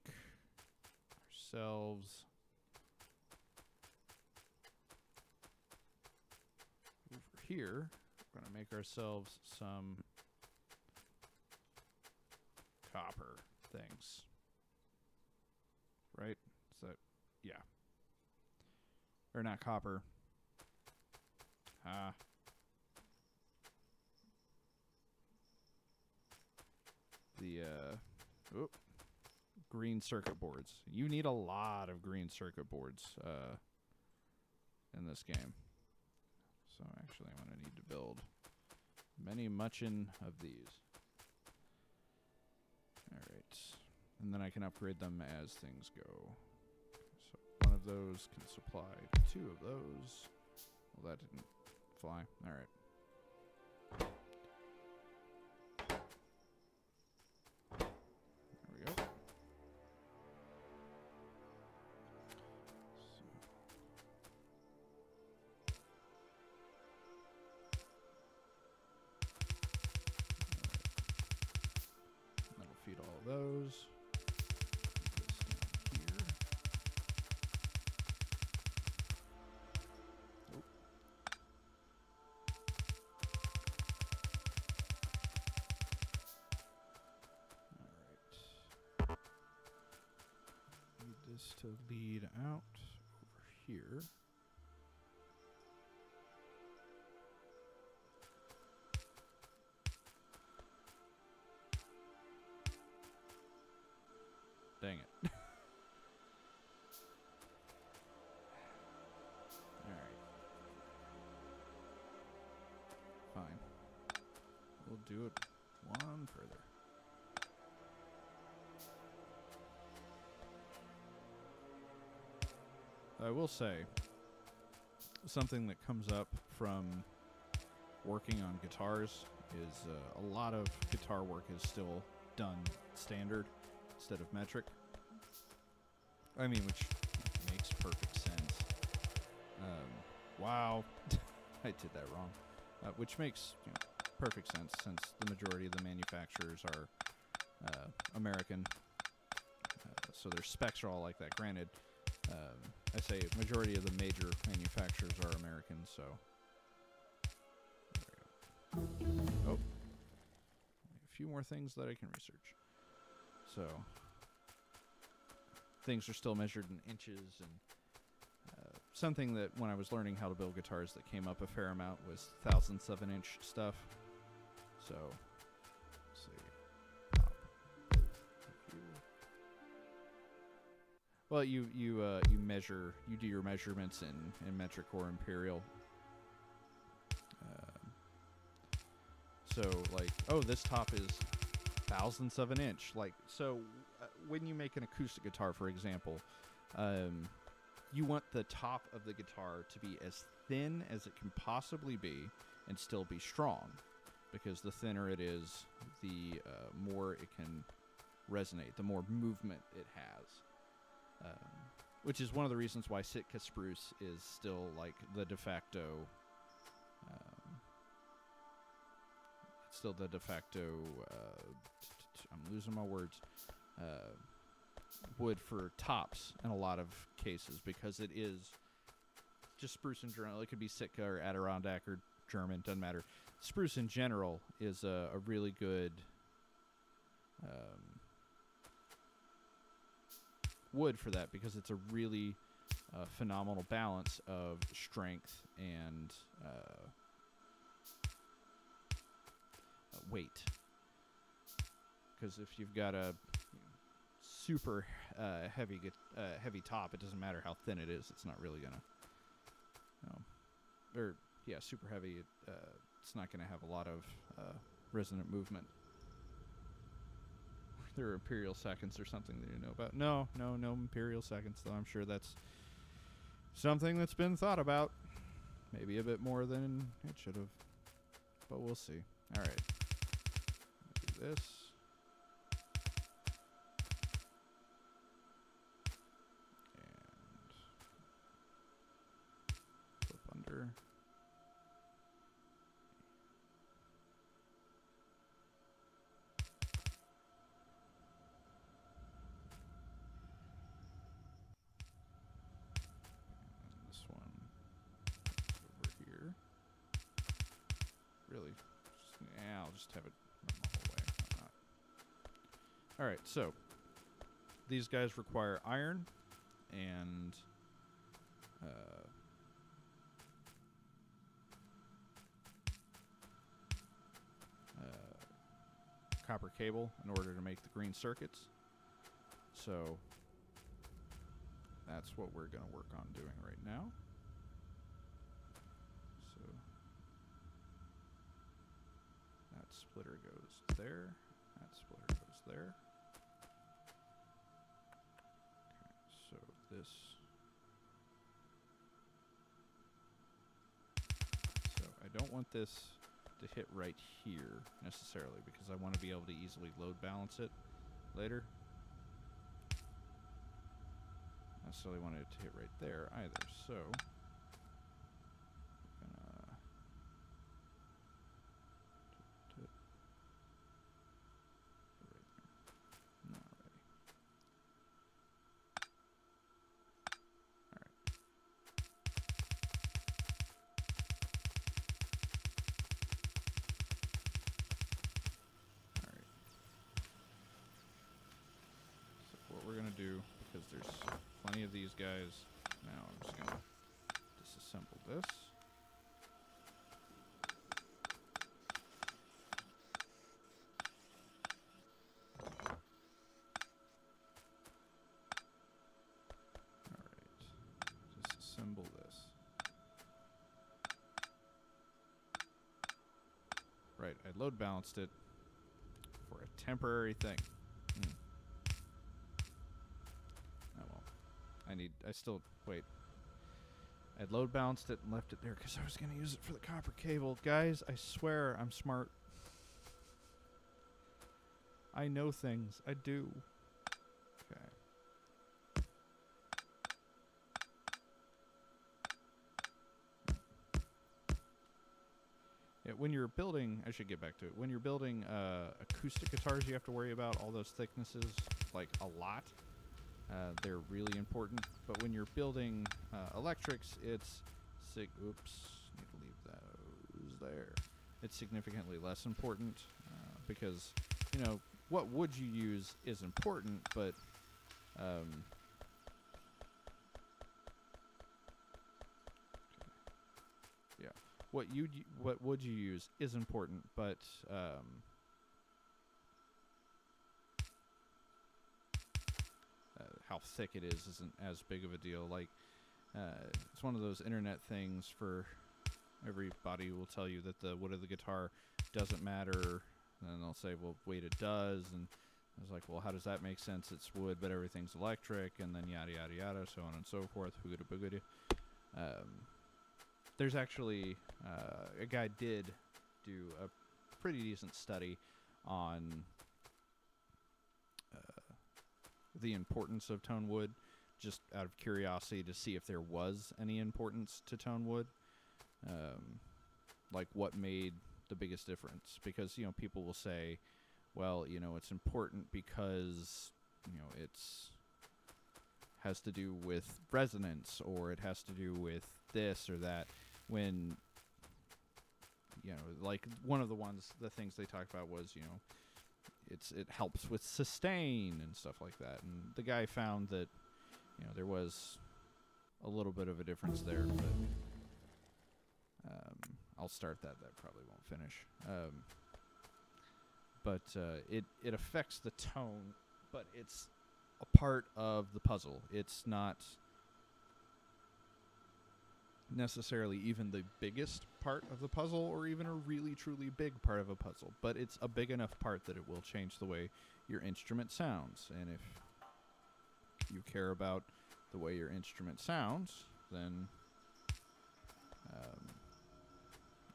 ourselves over here. We're going to make ourselves some copper things. Right? Is that, yeah. Or not copper. Ah. The, green circuit boards. You need a lot of green circuit boards, in this game. So actually I'm going to need to build muchin of these. Alright. And then I can upgrade them as things go. So one of those can supply 2 of those. Well, that didn't fly. Alright. There we go. That'll feed all of those. Put this down here. Oh. Alright. Need this to lead out over here. Dang it. Alright. Fine. We'll do it one further. I will say, something that comes up from working on guitars is a lot of guitar work is still done standard instead of metric. I mean, which makes perfect sense. Wow, I did that wrong. Which makes perfect sense since the majority of the manufacturers are American. So their specs are all like that. Granted, I say majority of the major manufacturers are American, so. There we go. Oh. A few more things that I can research. So. Things are still measured in inches, and something that when I was learning how to build guitars that came up a fair amount was 1,007-inch stuff. So, let's see. Well, you measure, you do your measurements in metric or imperial. So like, oh, this top is 1,000ths of an inch. Like, so when you make an acoustic guitar, for example, you want the top of the guitar to be as thin as it can possibly be and still be strong, because the thinner it is, the more it can resonate, the more movement it has. Which is one of the reasons why Sitka spruce is still like the de facto. It's still the de facto. I'm losing my words. Wood for tops in a lot of cases, because it is just spruce in general. It could be Sitka or Adirondack or German, doesn't matter. Spruce in general is a really good wood for that, because it's a really phenomenal balance of strength and weight. Because if you've got a super heavy top, it doesn't matter how thin it is. It's not really gonna, or yeah, super heavy. It's not gonna have a lot of resonant movement. There are imperial seconds or something that you know about. No imperial seconds, though. I'm sure that's something that's been thought about. Maybe a bit more than it should have. But we'll see. All right. Do this. And flip under. I'll just have it run the whole way. Why not? All right, so these guys require iron and copper cable in order to make the green circuits. So that's what we're going to work on doing right now. So that splitter goes there. That splitter goes there. Okay, so this. So I don't want this to hit right here necessarily because I want to be able to easily load balance it later. I necessarily want it to hit right there either, so I'm gonna right there. No, alrighty. Alright. Alright. So what we're gonna do, because there's plenty of these guys. Now I'm just going to disassemble this. Alright. Disassemble this. Right, I load balanced it for a temporary thing. Wait. I'd load balanced it and left it there because I was going to use it for the copper cable. Guys, I swear I'm smart. I know things. I do. Okay. Yeah, when you're building, I should get back to it. When you're building acoustic guitars, you have to worry about all those thicknesses, like a lot. They're really important, but when you're building electrics, it's oops, need to leave those there. It's significantly less important because, you know, what wood you use is important, but yeah, what wood you use is important, but how thick it is isn't as big of a deal. Like, it's one of those internet things for everybody will tell you that the wood of the guitar doesn't matter, and then they'll say, well, wait, it does, and I was like, well, how does that make sense? It's wood, but everything's electric, and then yada, yada, yada, so on and so forth, hoogada boogada. There's actually, a guy did do a pretty decent study on the importance of tone wood, just out of curiosity to see if there was any importance to tone wood, like what made the biggest difference. Because, you know, people will say, well, you know, it's important because, you know, it's has to do with resonance, or it has to do with this or that, when, you know, like one of the things they talked about was, you know, it helps with sustain and stuff like that. And the guy found that, you know, there was a little bit of a difference there, but I'll start that. That probably won't finish. But it affects the tone, but it's a part of the puzzle. It's not necessarily even the biggest part of the puzzle, or even a really truly big part of a puzzle, but it's a big enough part that it will change the way your instrument sounds. And if you care about the way your instrument sounds, then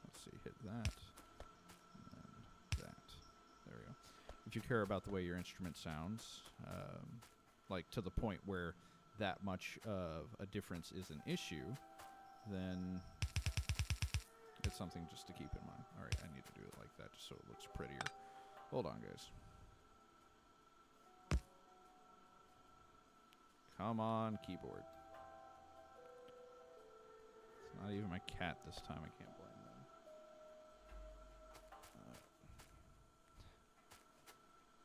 let's see, hit that and that. There we go. If you care about the way your instrument sounds, like to the point where that much of a difference is an issue, then it's something just to keep in mind. All right, I need to do it like that just so it looks prettier. Hold on, guys. Come on, keyboard. It's not even my cat this time. I can't blame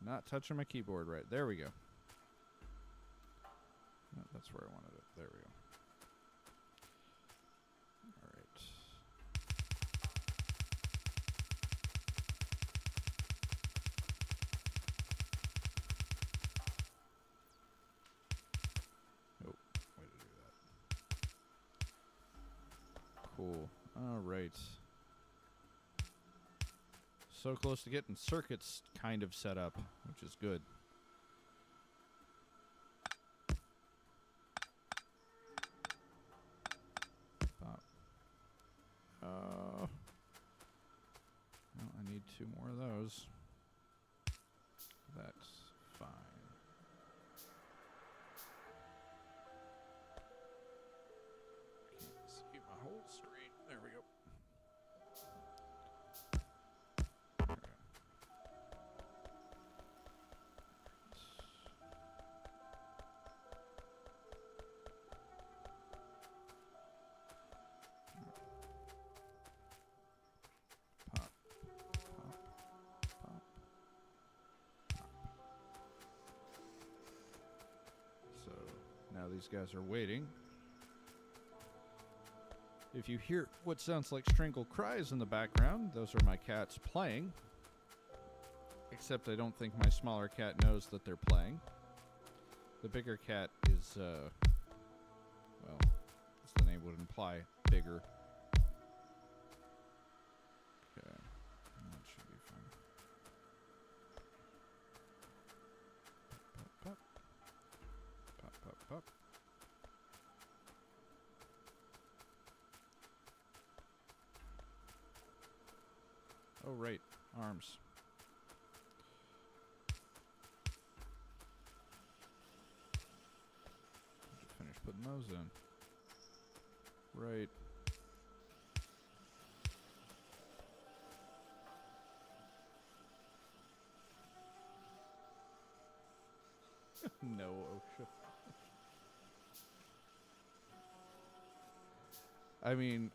them. Not touching my keyboard right. There we go. No, that's where I wanted it. There we go. All right. Cool. All right. So close to getting circuits kind of set up, which is good. Well, I need 2 more of those. That's fine. Can't see my whole screen. There we go. Pop, pop, pop, pop. So now these guys are waiting. If you hear what sounds like strangled cries in the background, those are my cats playing. Except I don't think my smaller cat knows that they're playing. The bigger cat is, well, as the name would imply, bigger. Okay, that should be fine. Pop, pop, pop, pop, pop, pop. Oh, right, arms. Finish putting those in. Right. No, OSHA. I mean,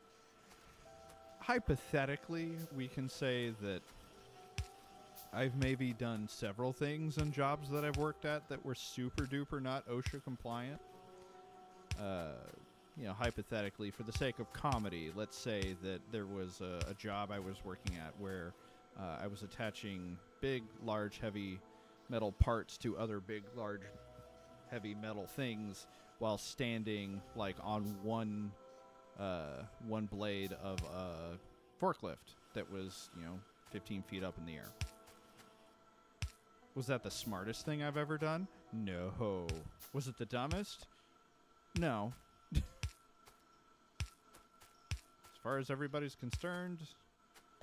hypothetically, we can say that I've maybe done several things in jobs that I've worked at that were super duper not OSHA compliant. You know, hypothetically, for the sake of comedy, let's say that there was a job I was working at where I was attaching big, large, heavy metal parts to other big, large, heavy metal things while standing like on one blade of a forklift that was, you know, 15 feet up in the air. Was that the smartest thing I've ever done? No. Was it the dumbest? No. As far as everybody's concerned,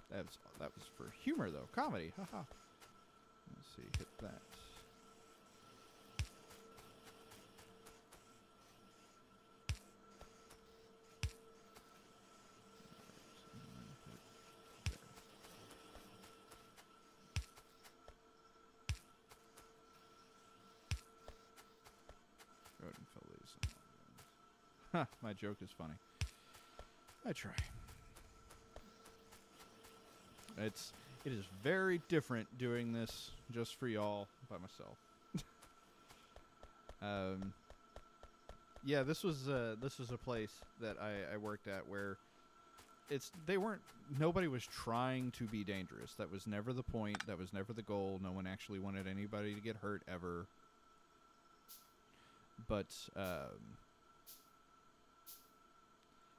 that was for humor, though. Comedy. Haha. Let's see. Hit that. Go ahead and fill these in. Ha! My joke is funny. I try. It is very different doing this just for y'all by myself. Yeah, this was a place that I worked at where nobody was trying to be dangerous. That was never the point. That was never the goal. No one actually wanted anybody to get hurt ever. But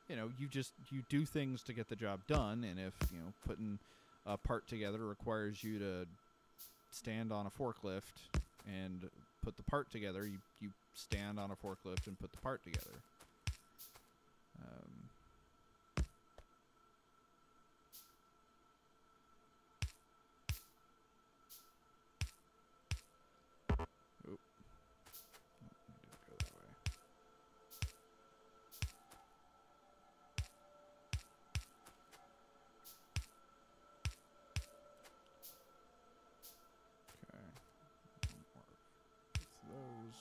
you know, you do things to get the job done, and if, you know, putting a part together requires you to stand on a forklift and put the part together, you stand on a forklift and put the part together. Oop. Didn't go that way. Okay. One more. It's those.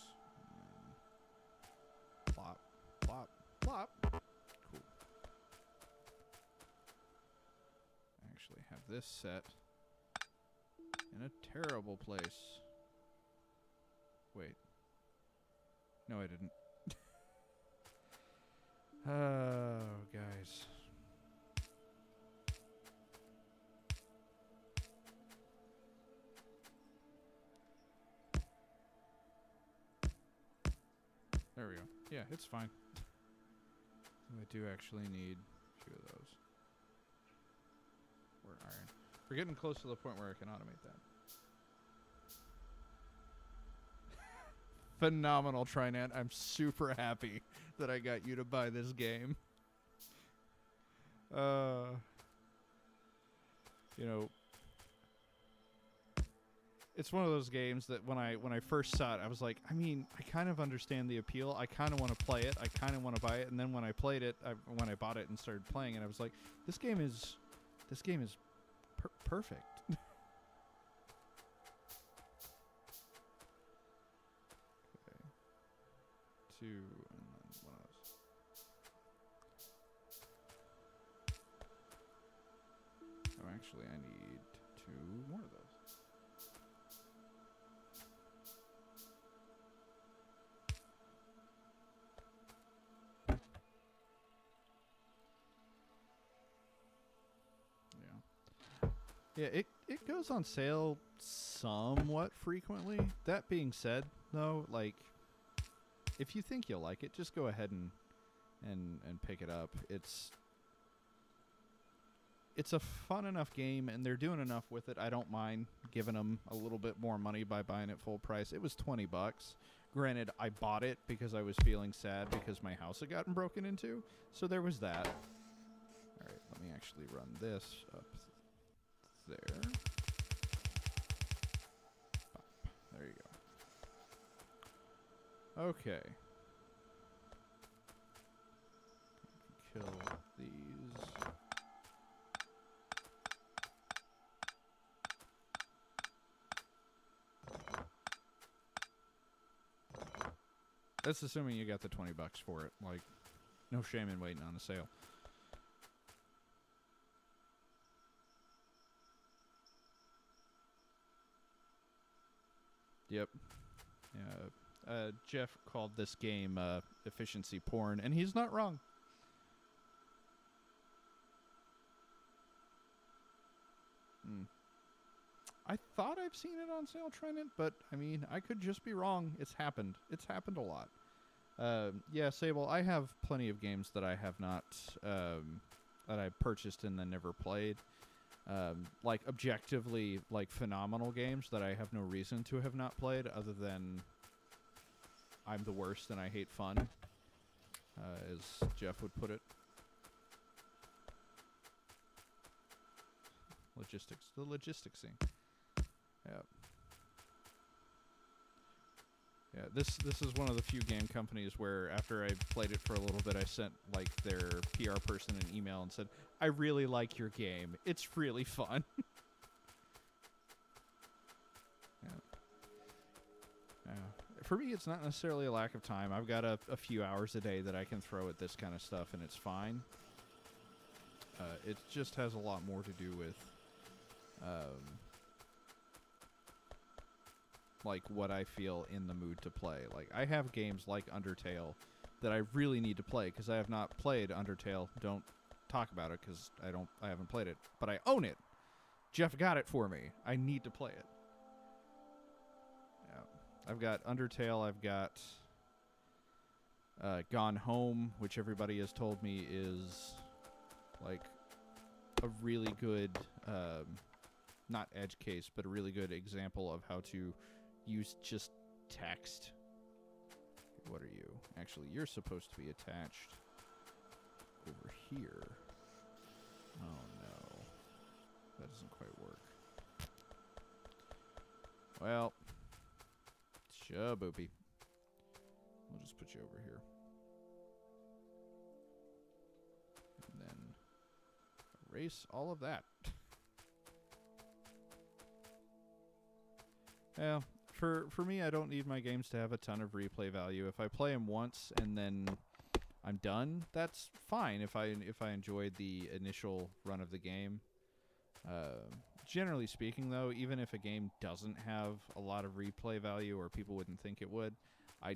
And then plop, plop, plop. Cool. I actually have this set in a terrible place. Wait. No, I didn't. Oh, guys. There we go. Yeah, it's fine. I do actually need 2 of those. Or iron. We're getting close to the point where I can automate that. Phenomenal, Trinant. I'm super happy that I got you to buy this game. You know, it's one of those games that when I first saw it, I was like, I mean, I kind of understand the appeal. I kind of want to play it. I kind of want to buy it. And then when I played it, when I bought it and started playing it, I was like, this game is perfect. Okay. 2 and then 1 of those. Oh, actually, I need 2 more of those. Yeah, it goes on sale somewhat frequently. That being said, though, like, if you think you'll like it, just go ahead and pick it up. It's a fun enough game, and they're doing enough with it. I don't mind giving them a little bit more money by buying it full price. It was $20. Granted, I bought it because I was feeling sad because my house had gotten broken into, so there was that. All right, let me actually run this up there. Pop. There you go. Okay. Kill these. That's assuming you got the $20 for it. Like, no shame in waiting on a sale. Yep. Yeah. Jeff called this game efficiency porn, and he's not wrong. I thought I've seen it on sale, Trinant, but I mean, I could just be wrong. It's happened. It's happened a lot. Yeah, Sable, I have plenty of games that I have not, that I purchased and then never played. Like, objectively, like, phenomenal games that I have no reason to have not played other than I'm the worst and I hate fun, as Jeff would put it. The logistics scene. Yeah. Yeah, this is one of the few game companies where after I played it for a little bit, I sent, like, their PR person an email and said, I really like your game. It's really fun. Yeah. Yeah. For me, it's not necessarily a lack of time. I've got a few hours a day that I can throw at this kind of stuff, and it's fine. It just has a lot more to do with like what I feel in the mood to play. Like, I have games like Undertale that I really need to play because I have not played Undertale. Don't talk about it because I haven't played it, but I own it. Jeff got it for me. I need to play it. Yeah. I've got Undertale. I've got Gone Home, which everybody has told me is like a really good not edge case, but a really good example of how to use just text. What are you? Actually, you're supposed to be attached over here. Oh no. That doesn't quite work. Well, shaboopy. We'll just put you over here. And then erase all of that. Yeah, for me, I don't need my games to have a ton of replay value. If I play them once and then I'm done, that's fine. If I enjoyed the initial run of the game. Generally speaking, though, even if a game doesn't have a lot of replay value, or people wouldn't think it would, I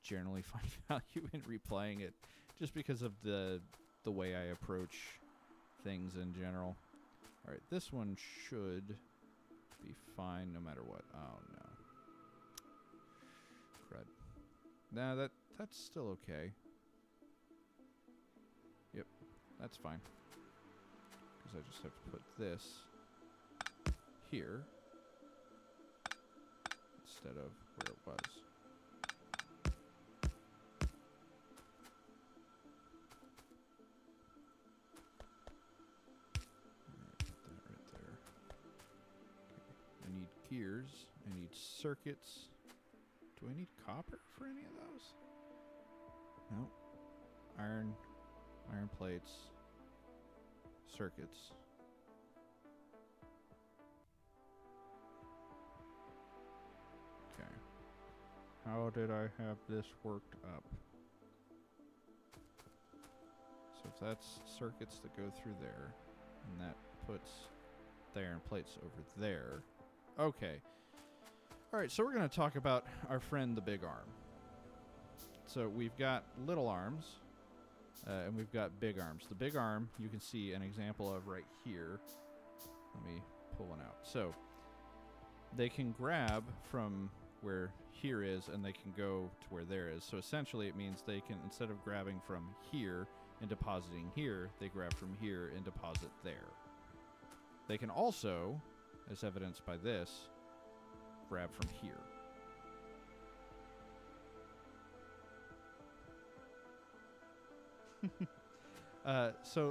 generally find value in replaying it, just because of the way I approach things in general. All right, this one should be fine no matter what. Oh no. Crud. Nah, that's still okay. Yep. That's fine. Because I just have to put this here instead of where it was. I need gears. I need circuits. Do I need copper for any of those? No. Iron plates. Circuits. Okay. How did I have this worked up? So if that's circuits that go through there, and that puts the iron plates over there. Okay. All right, so we're going to talk about our friend, the big arm. So we've got little arms, and we've got big arms. The big arm, you can see an example of right here. Let me pull one out. So they can grab from where here is, and they can go to where there is. So essentially it means they can, instead of grabbing from here and depositing here, they grab from here and deposit there. They can also, as evidenced by this, grab from here. So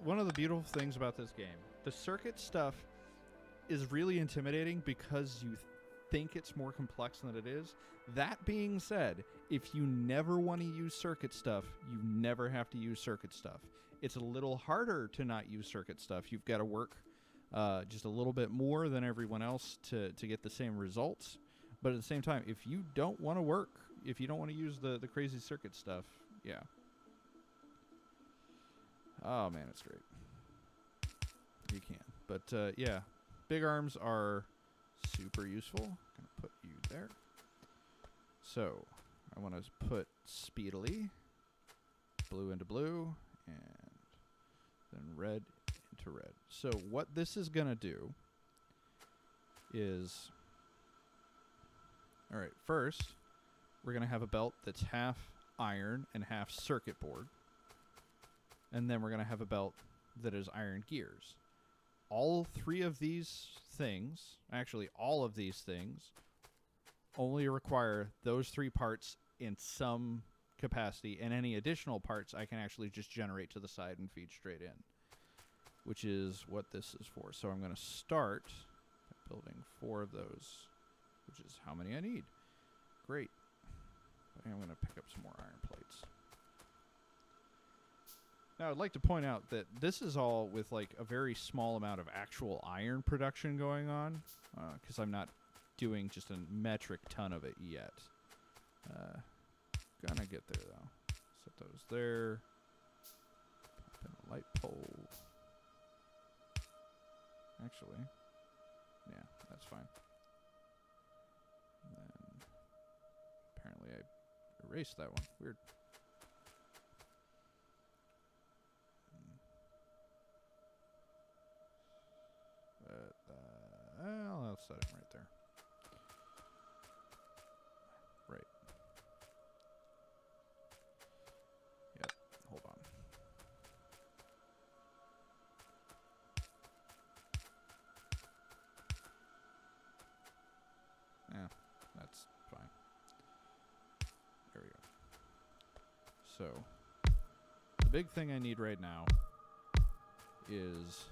one of the beautiful things about this game, the circuit stuff is really intimidating because you think it's more complex than it is. That being said, if you never want to use circuit stuff, you never have to use circuit stuff. It's a little harder to not use circuit stuff. You've got to work just a little bit more than everyone else to get the same results. But at the same time, if you don't want to work, if you don't want to use the crazy circuit stuff, yeah. Oh, man, it's great. You can. But, yeah, big arms are super useful. I'm going to put you there. So I want to put speedily blue into blue and then red into red. So what this is going to do is, all right, first we're going to have a belt that's half iron and half circuit board. And then we're going to have a belt that is iron gears. All three of these things, actually all of these things, only require those three parts in some capacity, and any additional parts I can actually just generate to the side and feed straight in, which is what this is for. So I'm going to start by building 4 of those, which is how many I need. Great. I'm going to pick up some more iron plates. Now, I'd like to point out that this is all with like a very small amount of actual iron production going on, because I'm not doing just a metric ton of it yet. Gonna get there, though. Set those there. Pop in a light pole. Actually, yeah, that's fine. And then, apparently I erased that one. Weird. I'll set it right there. Right. Yep, hold on. Yeah, that's fine. There we go. So, the big thing I need right now is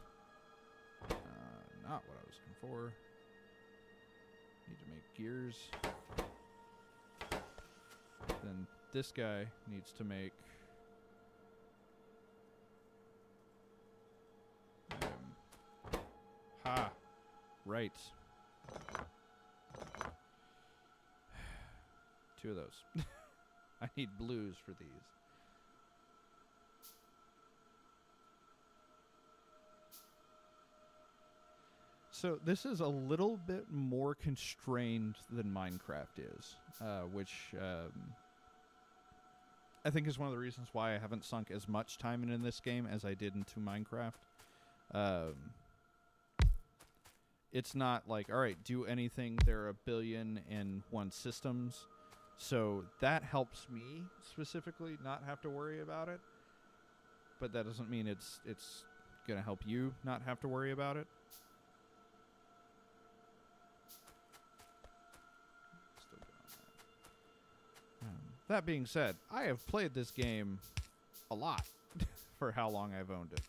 not what I was looking for. Need to make gears. Then this guy needs to make right. 2 of those. I need blues for these. So this is a little bit more constrained than Minecraft is, which I think is one of the reasons why I haven't sunk as much time in this game as I did into Minecraft. It's not like, all right, do anything. There are 1,000,000,001 systems. So that helps me specifically not have to worry about it. but that doesn't mean it's going to help you not have to worry about it. Still going on that. That being said, I have played this game a lot for how long I've owned it.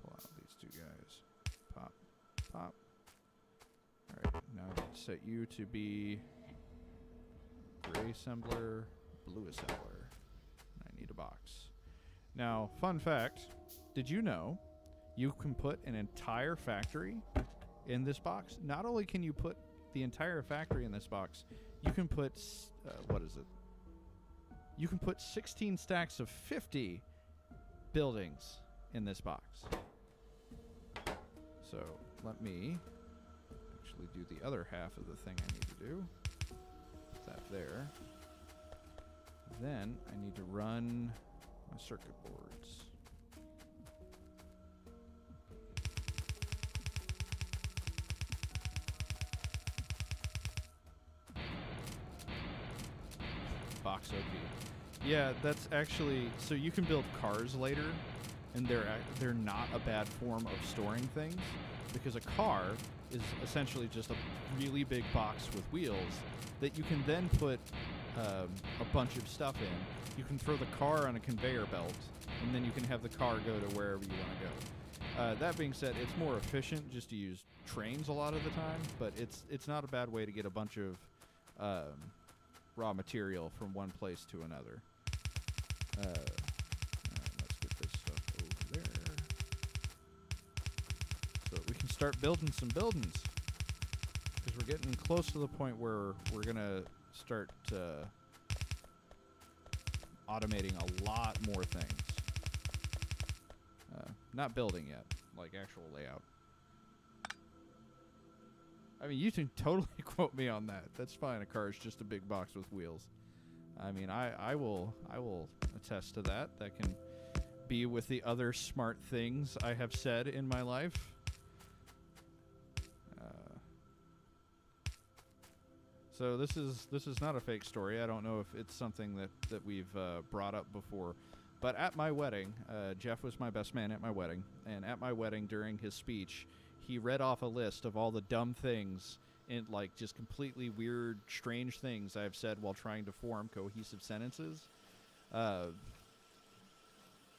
Pull out these two guys. Pop, pop. All right, now I need to set you to be gray assembler, blue assembler. I need a box. Now, fun fact, did you know you can put an entire factory in this box? Not only can you put the entire factory in this box, you can put, what is it? You can put 16 stacks of 50 buildings in this box. So let me actually do the other half of the thing I need to do. Put that there. Then I need to run my circuit boards. Box OP. Yeah, that's actually, so you can build cars later, and they're not a bad form of storing things, because a car is essentially just a really big box with wheels that you can then put a bunch of stuff in. You can throw the car on a conveyor belt, and then you can have the car go to wherever you want to go. That being said, it's more efficient just to use trains a lot of the time, but it's not a bad way to get a bunch of raw material from one place to another. All right, let's get this stuff over there so that we can start building some buildings, because we're getting close to the point where we're gonna start automating a lot more things. Not building yet, like actual layout. I mean, you can totally quote me on that. That's fine. A car is just a big box with wheels. I mean, I will attest to that. That can be with the other smart things I have said in my life. So this is not a fake story. I don't know if it's something that we've brought up before. But at my wedding, Jeff was my best man at my wedding. And at my wedding, during his speech, he read off a list of all the dumb things and like just completely weird, strange things I've said while trying to form cohesive sentences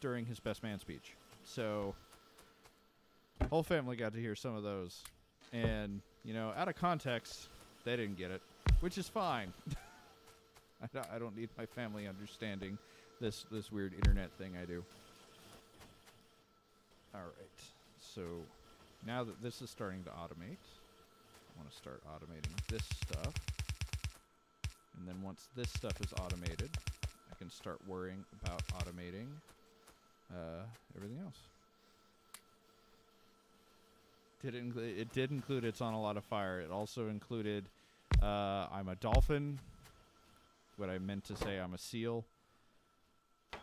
during his best man speech. So whole family got to hear some of those. And, you know, out of context, they didn't get it, which is fine. I don't need my family understanding this weird internet thing I do. All right. So now that this is starting to automate, I want to start automating this stuff. And then once this stuff is automated, I can start worrying about automating everything else. It did include It's on a Lot of Fire. It also included I'm a dolphin. What I meant to say, I'm a seal.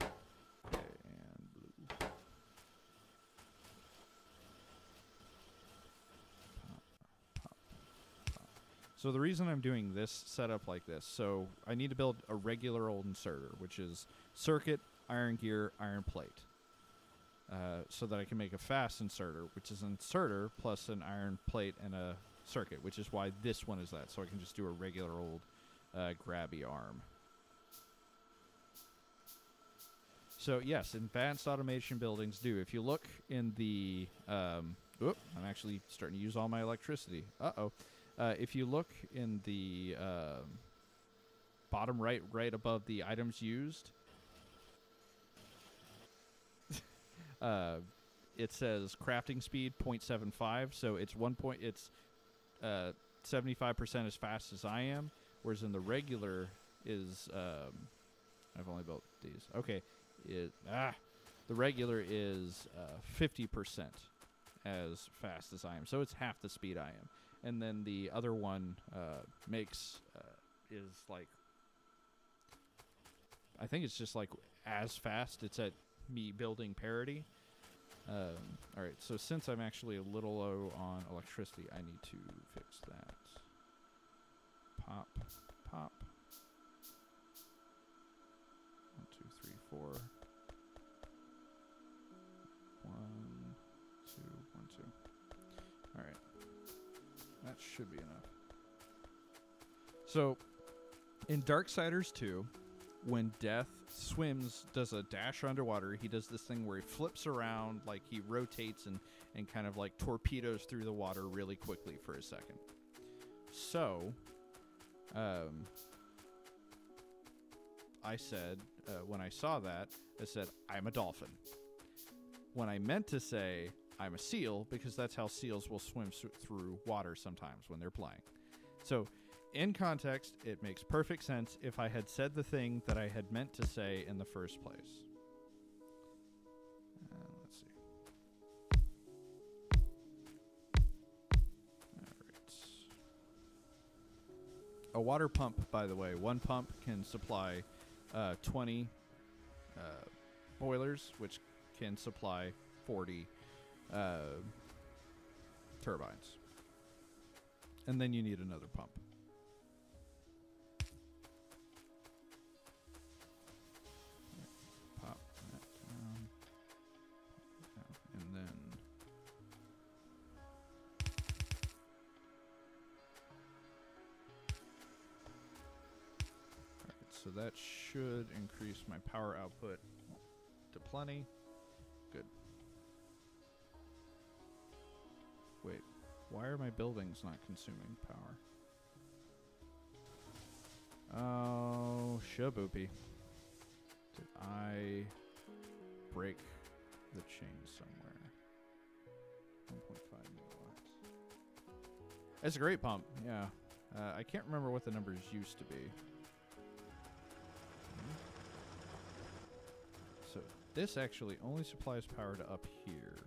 Okay, and blue. Pop. So the reason I'm doing this setup like this, so I need to build a regular old inserter, which is circuit, iron gear, iron plate. So that I can make a fast inserter, which is an inserter plus an iron plate and a circuit, which is why this one is that. So I can just do a regular old grabby arm. So yes, advanced automation buildings do. If you look in the, I'm actually starting to use all my electricity. If you look in the bottom right above the items used, it says crafting speed 0.75. So it's 75% as fast as I am, whereas in the regular is I've only built these. Okay. The regular is 50% as fast as I am, so it's half the speed I am. And then the other one is like, I think it's just like as fast. It's at me building parity. All right, so since I'm actually a little low on electricity, I need to fix that. Pop, pop. 1, 2, should be enough. So, in Darksiders 2, when Death does a dash underwater, he does this thing where he flips around, like he rotates and kind of like torpedoes through the water really quickly for a second. So, I said, when I saw that, I said, I'm a dolphin. When I meant to say, I'm a seal, because that's how seals will swim through water sometimes when they're playing. So, in context, it makes perfect sense if I had said the thing that I had meant to say in the first place. Let's see. Alright. A water pump, by the way. One pump can supply 20 boilers, which can supply 40 turbines. And then you need another pump. Pop that down. And then alright, so that should increase my power output to plenty. Good. Wait, why are my buildings not consuming power? Oh, shaboopy. Did I break the chain somewhere? 1.5 megawatts. It's a great pump, yeah. I can't remember what the numbers used to be. So this actually only supplies power to up here.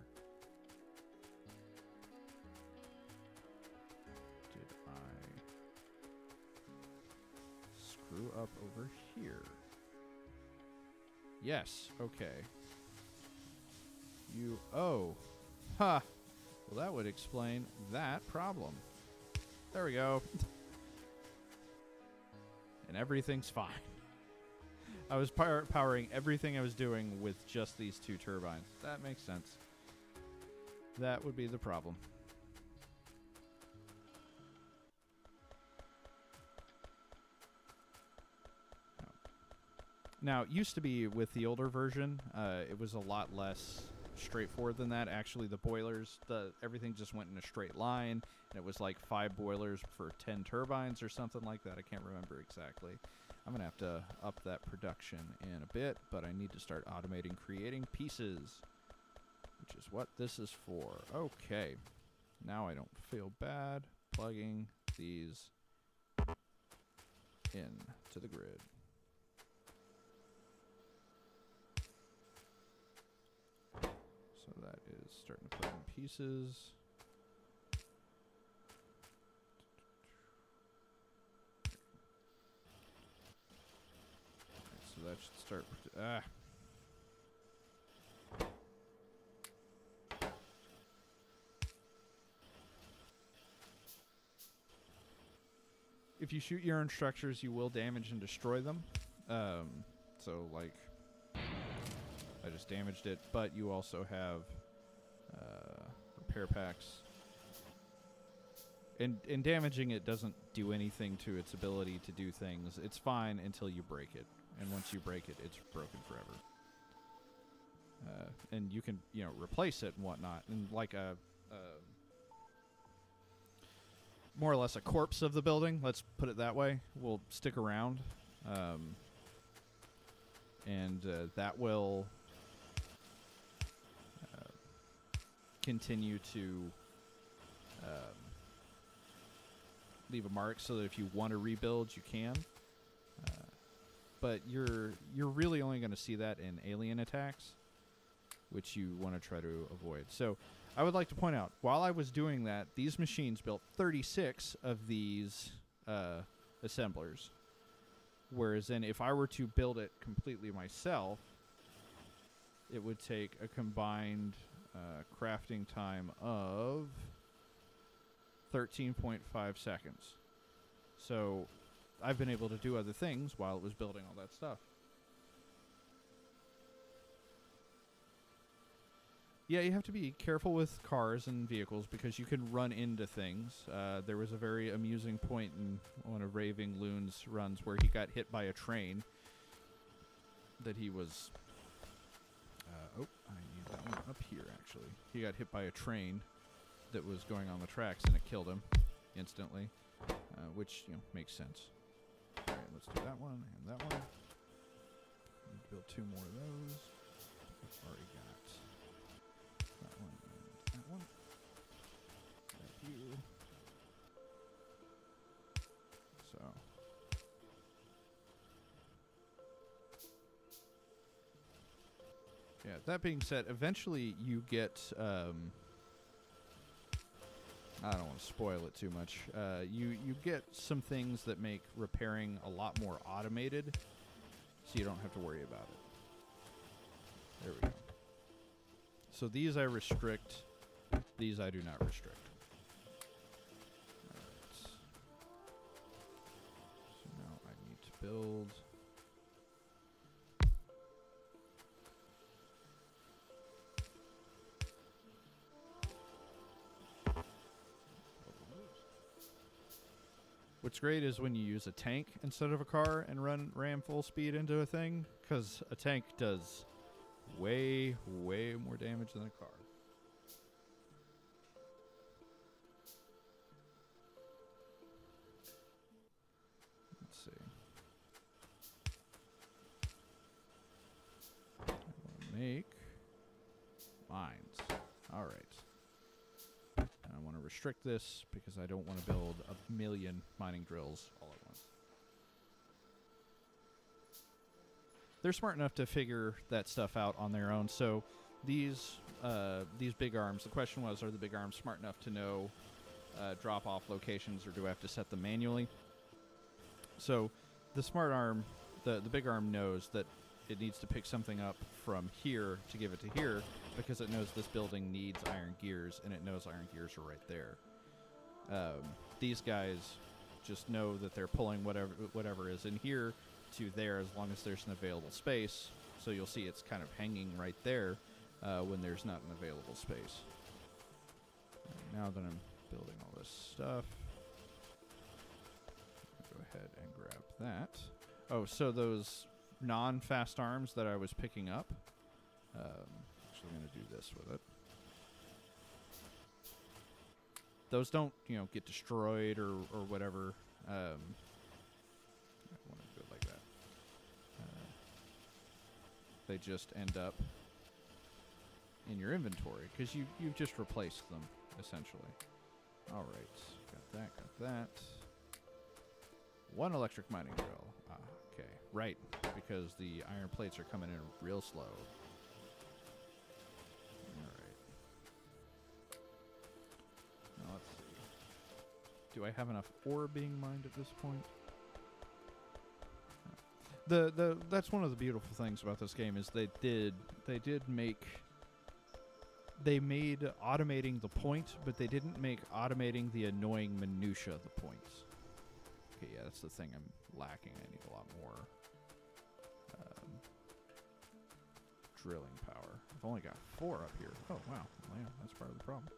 Did I screw up over here? Yes, okay. Oh. Ha! Well, that would explain that problem. There we go. And everything's fine. I was powering everything I was doing with just these two turbines. That makes sense. That would be the problem. Now, it used to be with the older version, it was a lot less straightforward than that. Actually, the boilers, everything just went in a straight line. And it was like 5 boilers for 10 turbines or something like that. I can't remember exactly. I'm going to have to up that production in a bit, but I need to start automating creating pieces, which is what this is for. Okay. Now I don't feel bad plugging these in to the grid. So that is starting to put in pieces. So that should start. If you shoot your own structures, you will damage and destroy them. So, like, I just damaged it, but you also have repair packs. And damaging it doesn't do anything to its ability to do things. It's fine until you break it. And once you break it, it's broken forever. And you can, replace it and whatnot. And like a more or less a corpse of the building, let's put it that way, will stick around. And that will continue to leave a mark so that if you want to rebuild, you can. But you're really only going to see that in alien attacks, which you want to try to avoid. So I would like to point out, while I was doing that, these machines built 36 of these assemblers. Whereas then if I were to build it completely myself, it would take a combined crafting time of 13.5 seconds. So I've been able to do other things while it was building all that stuff. Yeah, you have to be careful with cars and vehicles because you can run into things. There was a very amusing point in one of Raving Loon's runs where he got hit by a train that he was... oh, I need that one up here, actually. He got hit by a train that was going on the tracks, and it killed him instantly, which, you know, makes sense. All right, let's do that one and that one. Need to build 2 more of those. I've already got that one and that one. Right here. So. Yeah, that being said, eventually you get, I don't want to spoil it too much. You get some things that make repairing a lot more automated, so you don't have to worry about it. There we go. So these I restrict. These I do not restrict. Alright. So now I need to build... What's great is when you use a tank instead of a car and ram full speed into a thing, because a tank does way, way more damage than a car. Let's see. I want to make mines. All right. And I want to restrict this because I don't want to build 1,000,000 mining drills all at once. They're smart enough to figure that stuff out on their own. So these big arms, the question was, are the big arms smart enough to know drop-off locations, or do I have to set them manually? So the smart arm, the big arm knows that it needs to pick something up from here to give it to here, because it knows this building needs iron gears, and it knows iron gears are right there. These guys just know that they're pulling whatever is in here to there, as long as there's an available space. So you'll see it's kind of hanging right there when there's not an available space. Now that I'm building all this stuff, I'll go ahead and grab that. Oh, so those non-fast arms that I was picking up, actually I'm going to do this with it. Those don't, you know, get destroyed or whatever. I want to do it like that. They just end up in your inventory because you've just replaced them, essentially. All right, got that. 1 electric mining drill. Okay, right, because the iron plates are coming in real slow. All right. Now let's see. Do I have enough ore being mined at this point? That's one of the beautiful things about this game is they made automating the point, but they didn't make automating the annoying minutia the points. Okay, yeah, that's the thing I'm lacking. I need a lot more drilling power. I've only got 4 up here. Oh, wow. Well, yeah, that's part of the problem.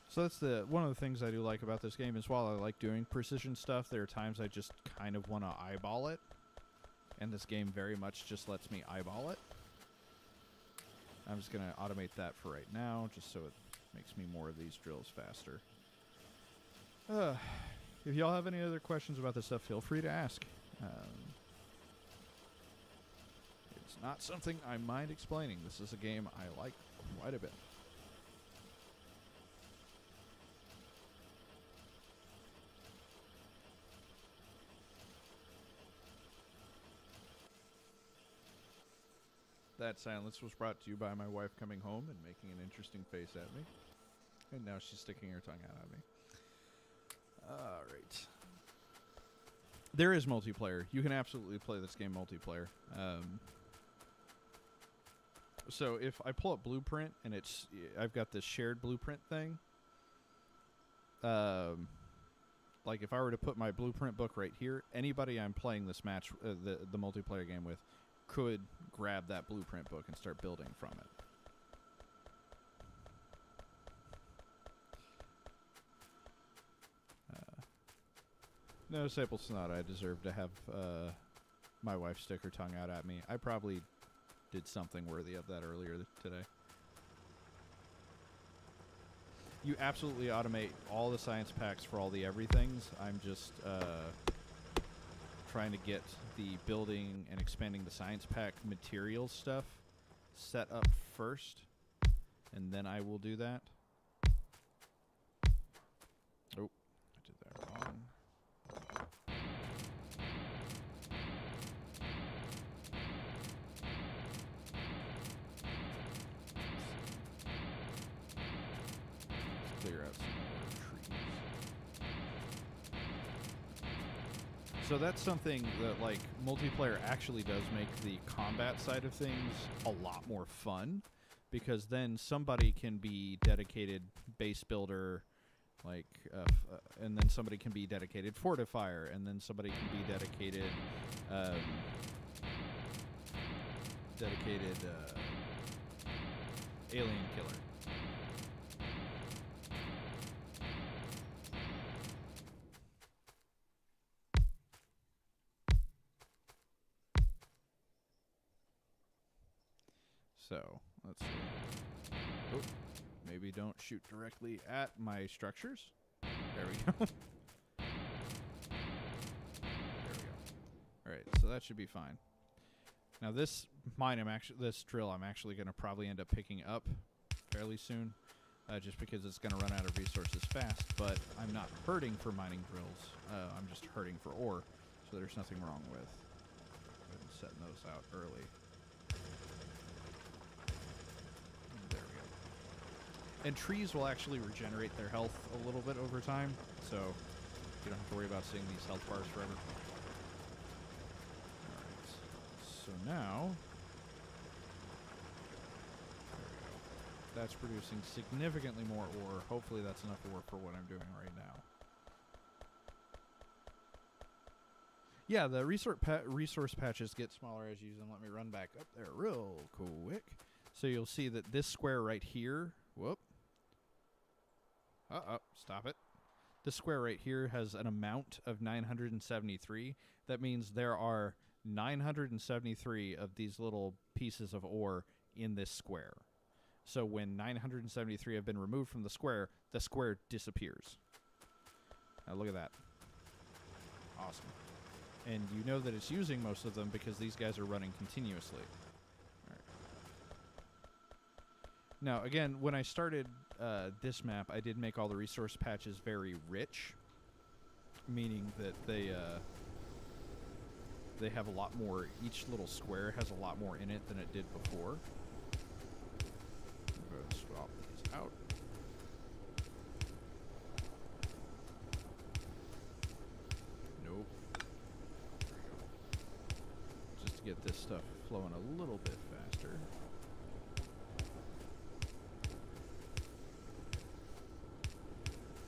So that's one of the things I do like about this game is while I like doing precision stuff, there are times I just kind of want to eyeball it. And this game very much just lets me eyeball it. I'm just going to automate that for right now, just so it makes me more of these drills faster. If y'all have any other questions about this stuff, feel free to ask. It's not something I mind explaining. This is a game I like quite a bit. That silence was brought to you by my wife coming home and making an interesting face at me. And now she's sticking her tongue out at me. Alright. There is multiplayer. You can absolutely play this game multiplayer. So if I pull up Blueprint and I've got this shared Blueprint thing. Like if I were to put my Blueprint book right here, anybody I'm playing this match, the multiplayer game with, could grab that Blueprint book and start building from it. No, Sable Sonata, I deserve to have my wife stick her tongue out at me. I probably did something worthy of that earlier today. You absolutely automate all the science packs for all the everythings. I'm just trying to get the building and expanding the science pack materials stuff set up first, and then I will do that. Oh, I did that wrong. Clear out some more trees. So that's something that, like, multiplayer actually does make the combat side of things a lot more fun, because then somebody can be dedicated base builder, like, and then somebody can be dedicated fortifier, and then somebody can be dedicated, alien killer. So, let's see. Oh, maybe don't shoot directly at my structures. There we go. There we go. Alright, so that should be fine. Now this drill I'm actually going to probably end up picking up fairly soon, just because it's going to run out of resources fast, but I'm not hurting for mining drills. I'm just hurting for ore, so there's nothing wrong with setting those out early. There we go. And trees will actually regenerate their health a little bit over time, so you don't have to worry about seeing these health bars forever. Alright, so now, there we go. That's producing significantly more ore. Hopefully that's enough ore for what I'm doing right now. Yeah, the resource patches get smaller as you use them. Let me run back up there real quick. So you'll see that this square right here, whoop. Stop it. This square right here has an amount of 973. That means there are 973 of these little pieces of ore in this square. So when 973 have been removed from the square disappears. Now look at that. Awesome. And you know that it's using most of them because these guys are running continuously. All right. Now, again, when I started this map, I did make all the resource patches very rich, meaning that they have a lot more. Each little square has a lot more in it than it did before. I'm going to swap these out. Nope. There we go. Just to get this stuff flowing a little bit faster.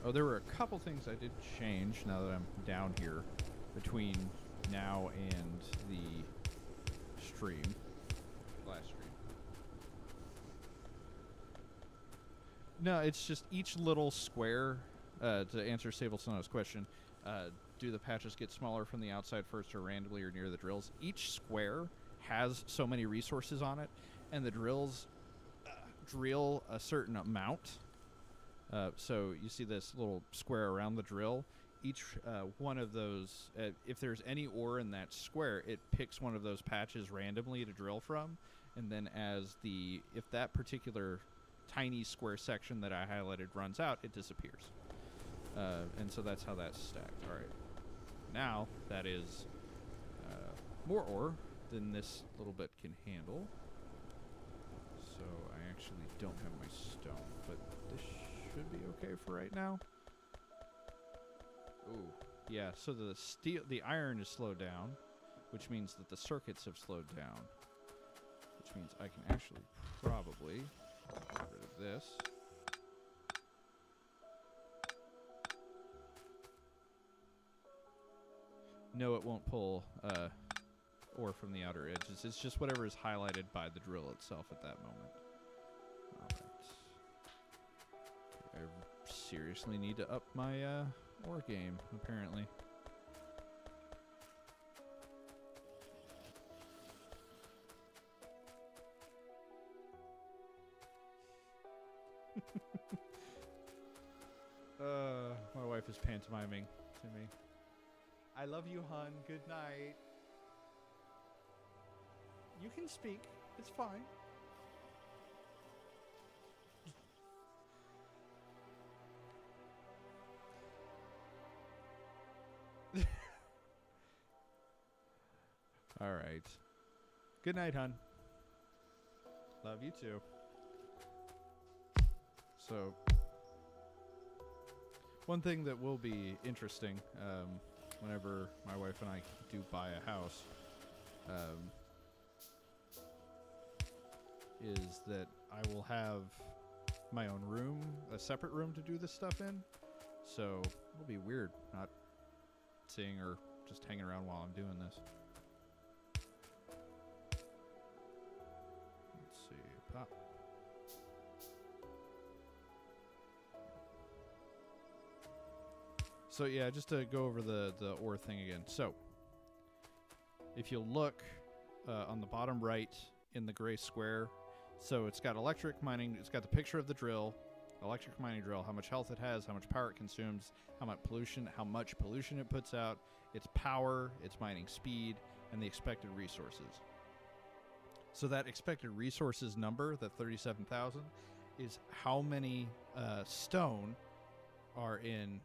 Oh, there were a couple things I did change now that I'm down here between now and the stream. Last stream. No, it's just each little square, to answer Sable Sono's question, do the patches get smaller from the outside first or randomly or near the drills? Each square has so many resources on it, and the drills drill a certain amount. So you see this little square around the drill. Each one of those, if there's any ore in that square, it picks one of those patches randomly to drill from, and then if that particular tiny square section that I highlighted runs out, it disappears. And so that's how that's stacked. All right. Now that is more ore than this little bit can handle. So I actually don't have my stone, but this should be okay for right now. Ooh, yeah, so the iron is slowed down, which means that the circuits have slowed down, which which means I can actually probably get rid of this. No, it won't pull ore from the outer edges. It's just whatever is highlighted by the drill itself at that moment. Alright. I seriously need to up my ore game, apparently. My wife is pantomiming to me. I love you, hon. Good night. You can speak. It's fine. All right. Good night, hon. Love you too. So, one thing that will be interesting whenever my wife and I do buy a house is that I will have my own room, a separate room to do this stuff in. So it'll be weird not seeing her just hanging around while I'm doing this. Let's see, pop. So yeah, just to go over the ore thing again. So if you look on the bottom right in the gray square, so it's got electric mining, it's got the picture of the drill, electric mining drill, how much health it has, how much power it consumes, how much pollution it puts out, its power, its mining speed, and the expected resources. So that expected resources number, that 37,000, is how many stone are in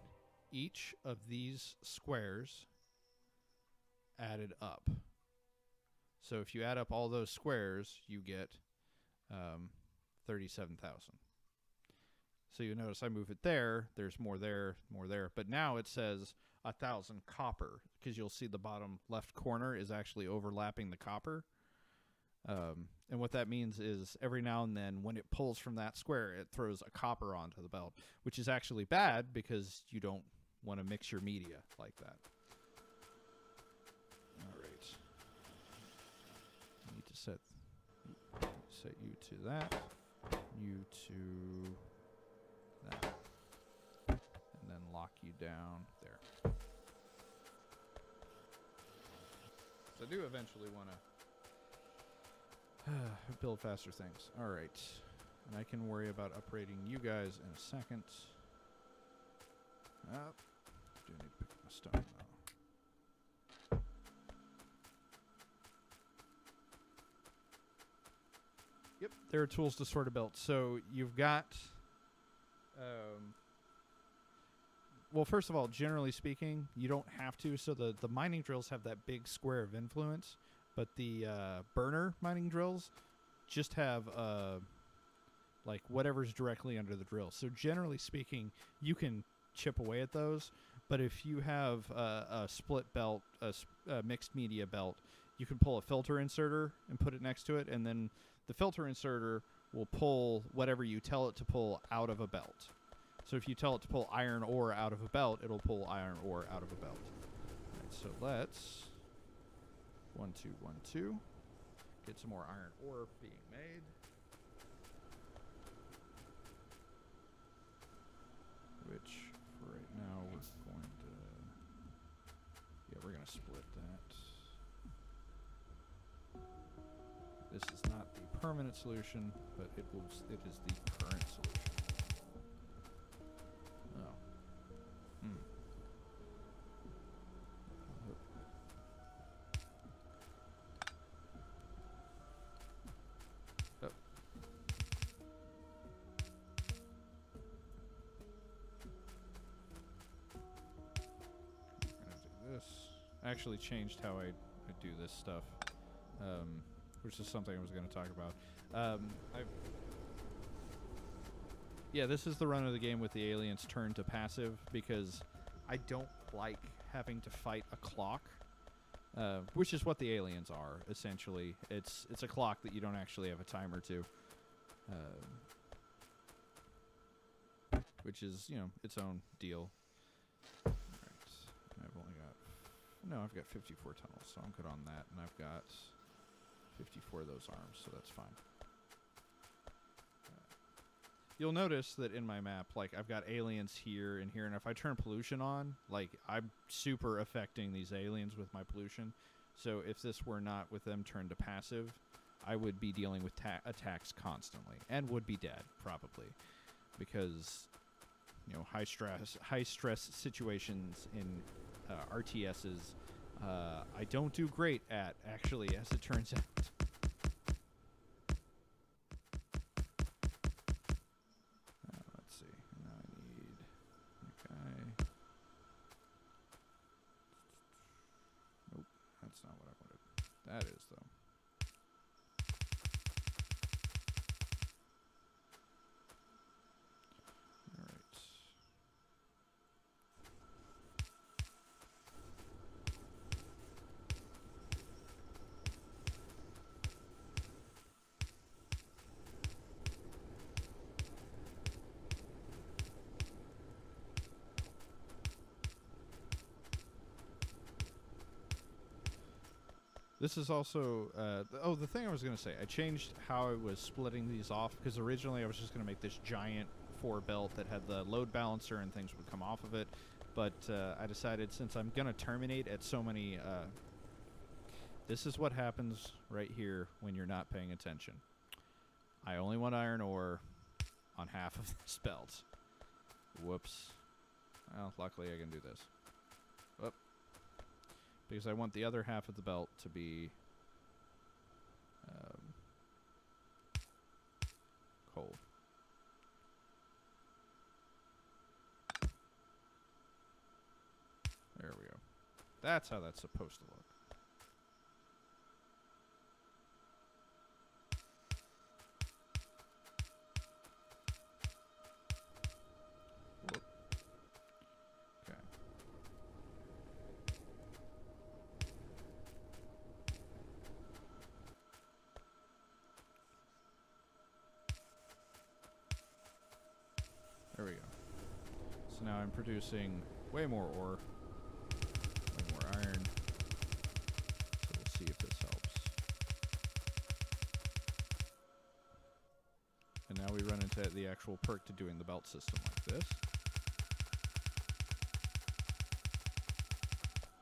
each of these squares added up. So if you add up all those squares, you get 37,000. So you notice I move it there, there's more there, more there. But now it says 1,000 copper, because you'll see the bottom left corner is actually overlapping the copper. And what that means is every now and then when it pulls from that square, it throws a copper onto the belt, which is actually bad because you don't want to mix your media like that. All right. I need to set you to that, you to that, and then lock you down there. So I do eventually want to build faster things. All right. And I can worry about upgrading you guys in a second. Do need to pick up my stone though. Yep, there are tools to sort a belt. So you've got, well, first of all, generally speaking, you don't have to. So the mining drills have that big square of influence, but the burner mining drills just have like whatever's directly under the drill. So generally speaking, you can chip away at those. But if you have a split belt, a mixed media belt, you can pull a filter inserter and put it next to it, and then the filter inserter will pull whatever you tell it to pull out of a belt. So if you tell it to pull iron ore out of a belt, it'll pull iron ore out of a belt. All right, so let's 1, 2, 1, 2 get some more iron ore being made. Which for right now we're going to, yeah, we're going to split that. This is not the permanent solution, but it is the current solution. Oh. Oh. We're gonna do this. I actually changed how I do this stuff. Which is something I was going to talk about. Yeah, this is the run of the game with the aliens turn to passive, because I don't like having to fight a clock. which is what the aliens are, essentially. It's a clock that you don't actually have a timer to. Which is, you know, its own deal. Alright. I've only got... No, I've got 54 tunnels, so I'm good on that. And I've got 54 of those arms, so that's fine. You'll notice that in my map, like, I've got aliens here and here, and if I turn pollution on, like, I'm super affecting these aliens with my pollution. So if this were not with them turned to passive, I would be dealing with attacks constantly, and would be dead, probably. Because, you know, high stress situations in RTSs, I don't do great at, actually, as it turns out. Let's see. Now I need that guy. Nope, that's not what I wanted. That is, though. This is also, the thing I was going to say, I changed how I was splitting these off, because originally I was just going to make this giant 4-belt that had the load balancer and things would come off of it, but I decided since I'm going to terminate at so many, this is what happens right here when you're not paying attention. I only want iron ore on half of this belt. Whoops. Well, luckily I can do this. Whoop. Because I want the other half of the belt to be coal. There we go. That's how that's supposed to look. Whoop. Okay. There we go. So now I'm producing way more ore, way more iron. So we'll see if this helps. And now we run into the actual perk to doing the belt system like this.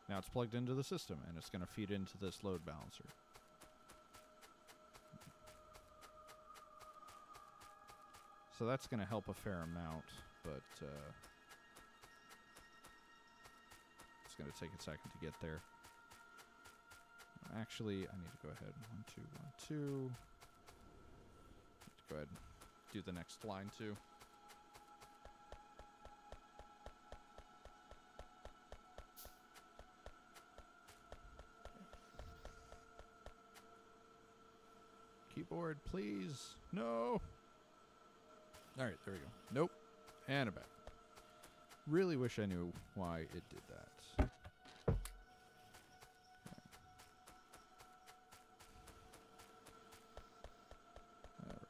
Now it's plugged into the system, and it's going to feed into this load balancer. So that's going to help a fair amount, but it's going to take a second to get there. Actually, I need to go ahead. 1, 2, 1, 2. Go ahead and do the next line too. Keyboard, please. No. All right, there we go. Nope. And a back. Really wish I knew why it did that. Okay. All right.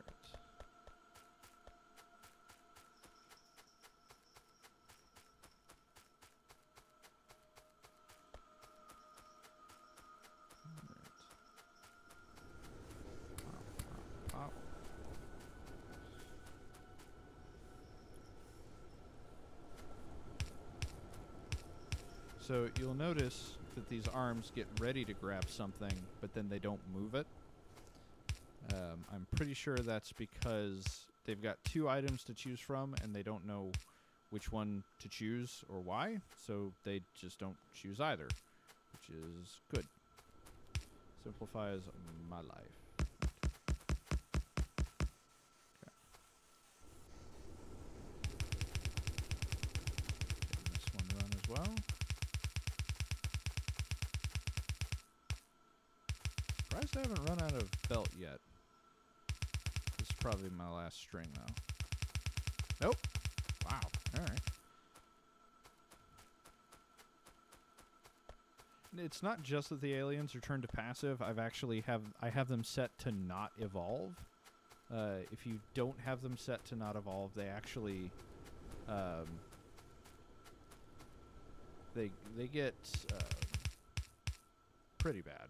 Pop. So you'll notice that these arms get ready to grab something, but then they don't move it. I'm pretty sure that's because they've got 2 items to choose from, and they don't know which one to choose or why, so they just don't choose either, which is good. Simplifies my life. Okay. Getting this one run as well. Surprised I haven't run out of belt yet. This is probably my last string, though. Nope. Wow. All right. it's not just that the aliens are turned to passive. I have them set to not evolve. If you don't have them set to not evolve, they actually they get pretty bad.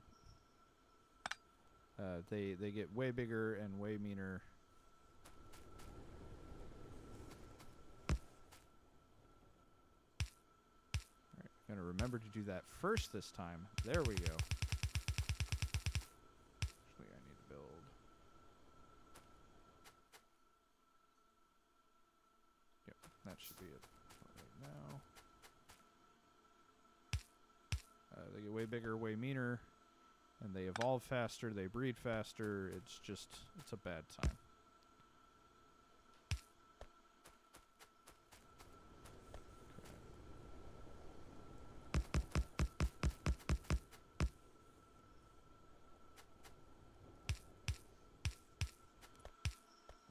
They get way bigger and way meaner. Alright, gotta remember to do that first this time. There we go. Actually, I need to build. Yep, that should be it for right now. They get way bigger, way meaner. And they evolve faster, they breed faster, it's a bad time.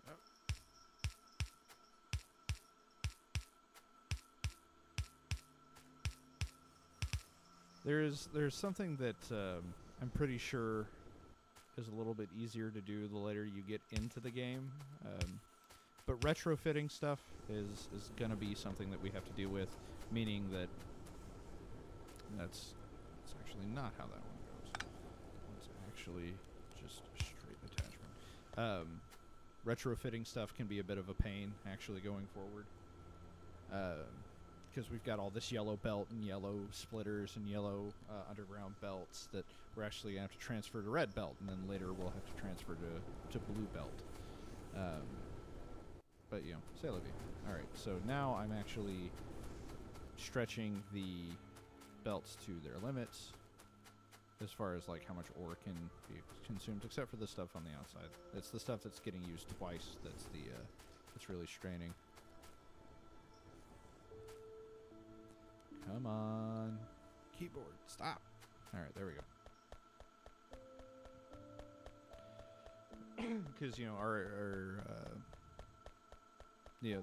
Yep. There's something that I'm pretty sure is a little bit easier to do the later you get into the game. But retrofitting stuff is going to be something that we have to deal with, meaning that that's actually not how that one goes. It's actually just a straight attachment. Retrofitting stuff can be a bit of a pain, actually, going forward. Because we've got all this yellow belt and yellow splitters and yellow underground belts that we're actually going to have to transfer to red belt, and then later we'll have to transfer to blue belt. But, you know, c'est la vie. Alright, so now I'm actually stretching the belts to their limits as far as, like, how much ore can be consumed, except for the stuff on the outside. It's the stuff that's getting used twice that's really straining. Come on. Keyboard, stop. Alright, there we go. Because, you know,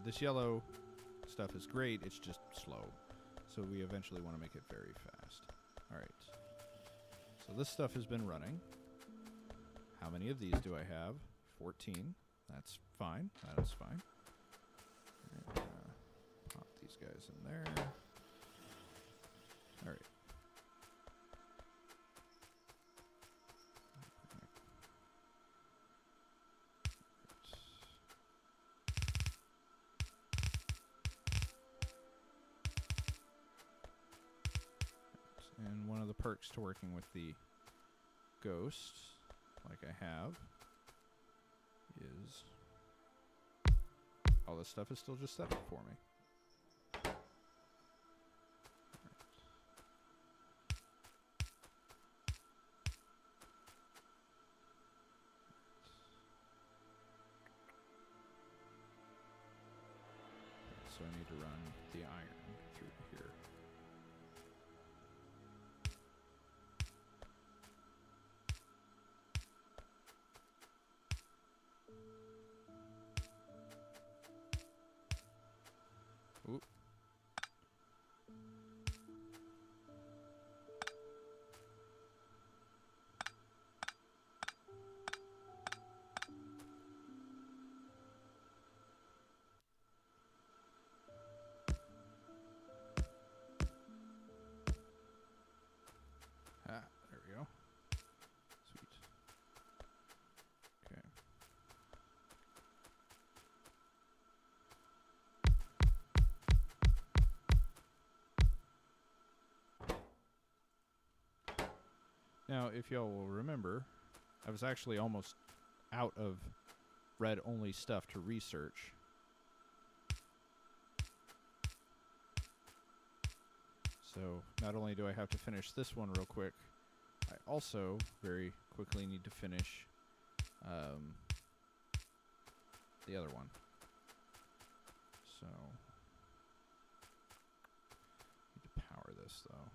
this yellow stuff is great, it's just slow. So we eventually want to make it very fast. Alright. So this stuff has been running. How many of these do I have? 14. That's fine. That is fine. And, pop these guys in there. Alright. And one of the perks to working with the ghost, like I have, is all this stuff is still just set up for me. So I need to run the iron through here. Oop. Ah, there we go. Sweet. Okay. Now, if y'all will remember, I was actually almost out of red-only stuff to research. So, not only do I have to finish this one real quick, I also very quickly need to finish the other one. So, need to power this, though.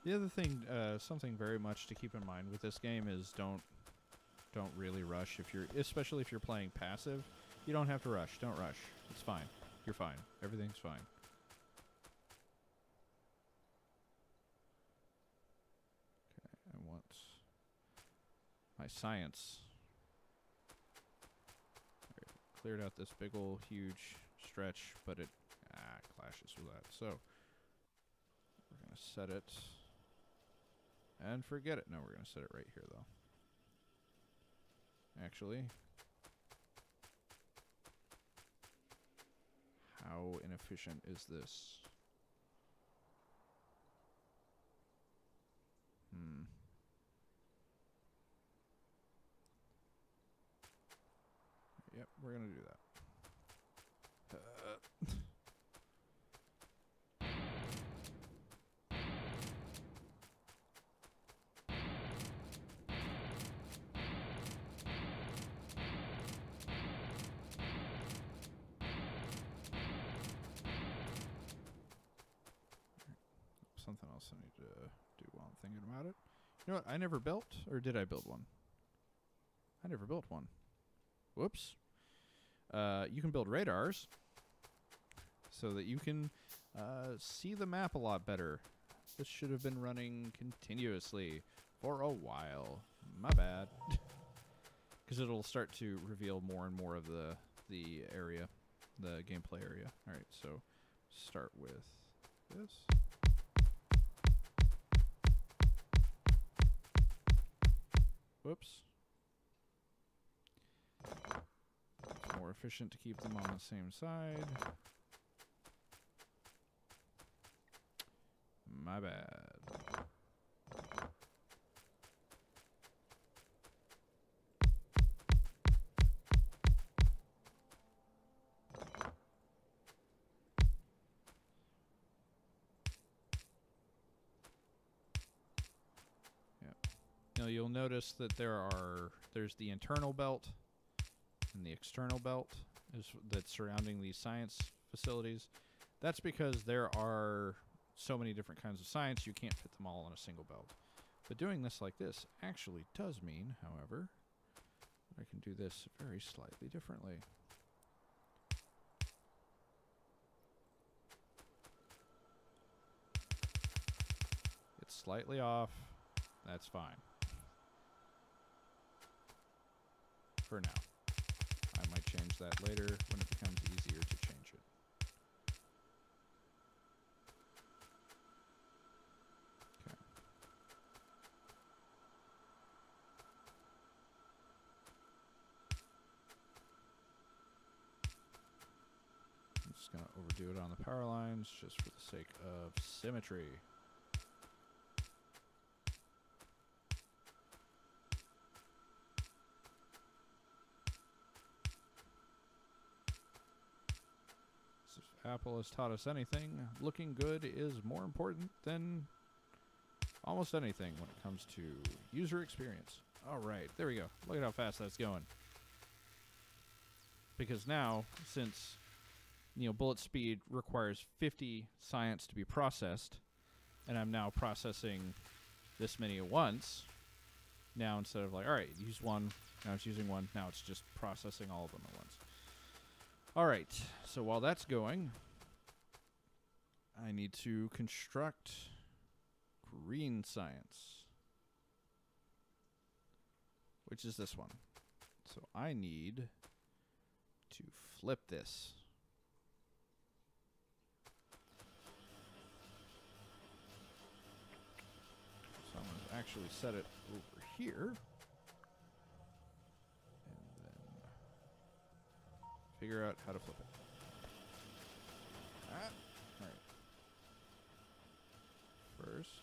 The other thing, something very much to keep in mind with this game is don't really rush. Especially if you're playing passive, you don't have to rush. Don't rush. It's fine. You're fine. Everything's fine. Okay, I want my science. Right, cleared out this big ol' huge stretch, but it clashes with that. So we're gonna set it and forget it. No, we're gonna set it right here though. Actually, how inefficient is this? Yep, we're gonna do that. Something else I need to do while I'm thinking about it. You know what? I never built, or did I build one? I never built one. Whoops. You can build radars so that you can see the map a lot better. This should have been running continuously for a while. My bad. Because it'll start to reveal more and more of the area, the gameplay area. All right, so start with this. Whoops. It's more efficient to keep them on the same side. My bad. Now you'll notice that there's the internal belt and the external belt that's surrounding these science facilities. That's because there are so many different kinds of science, you can't fit them all on a single belt. But doing this like this actually does mean, however, that I can do this very slightly differently. It's slightly off. That's fine. For now. I might change that later when it becomes easier to change it. Okay. I'm just going to overdo it on the power lines just for the sake of symmetry. Apple has taught us anything, looking good is more important than almost anything when it comes to user experience. All right, there we go. Look at how fast that's going. Because now, since bullet speed requires 50 science to be processed, and I'm now processing this many at once, now instead of like, all right, use one, now it's using one, now it's just processing all of them at once. All right, so while that's going, I need to construct green science, which is this one. So I need to flip this. So I'm going to actually set it over here. Figure out how to flip it. All right. First.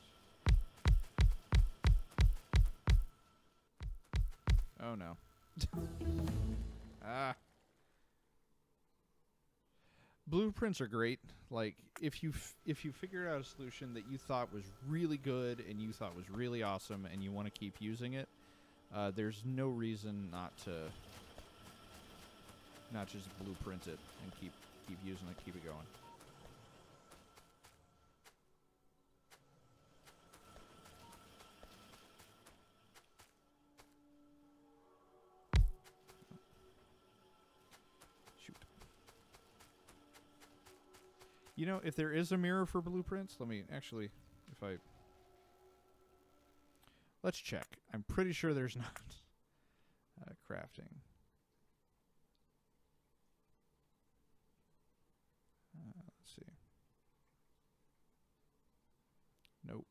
Oh no. Blueprints are great. Like if you figure out a solution that you thought was really good and you thought was really awesome and you want to keep using it, there's no reason not just blueprint it and keep using it, keep it going. You know, if there is a mirror for blueprints, let me actually, let's check. I'm pretty sure there's not. Crafting. Let's see. Nope.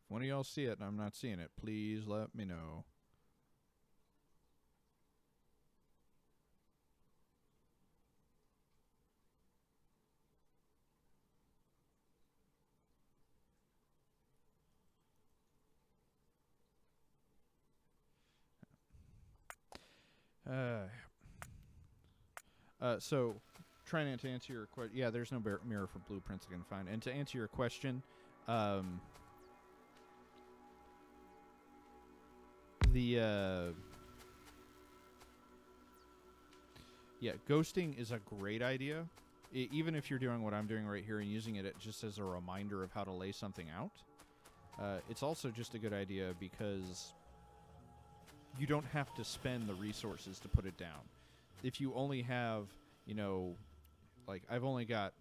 If one of y'all see it and I'm not seeing it, please let me know. So, trying to answer your question, yeah, there's no mirror for blueprints I can find. And to answer your question, yeah, ghosting is a great idea. Even if you're doing what I'm doing right here and using it just as a reminder of how to lay something out. It's also just a good idea because you don't have to spend the resources to put it down. If you only have, you know, like I've only got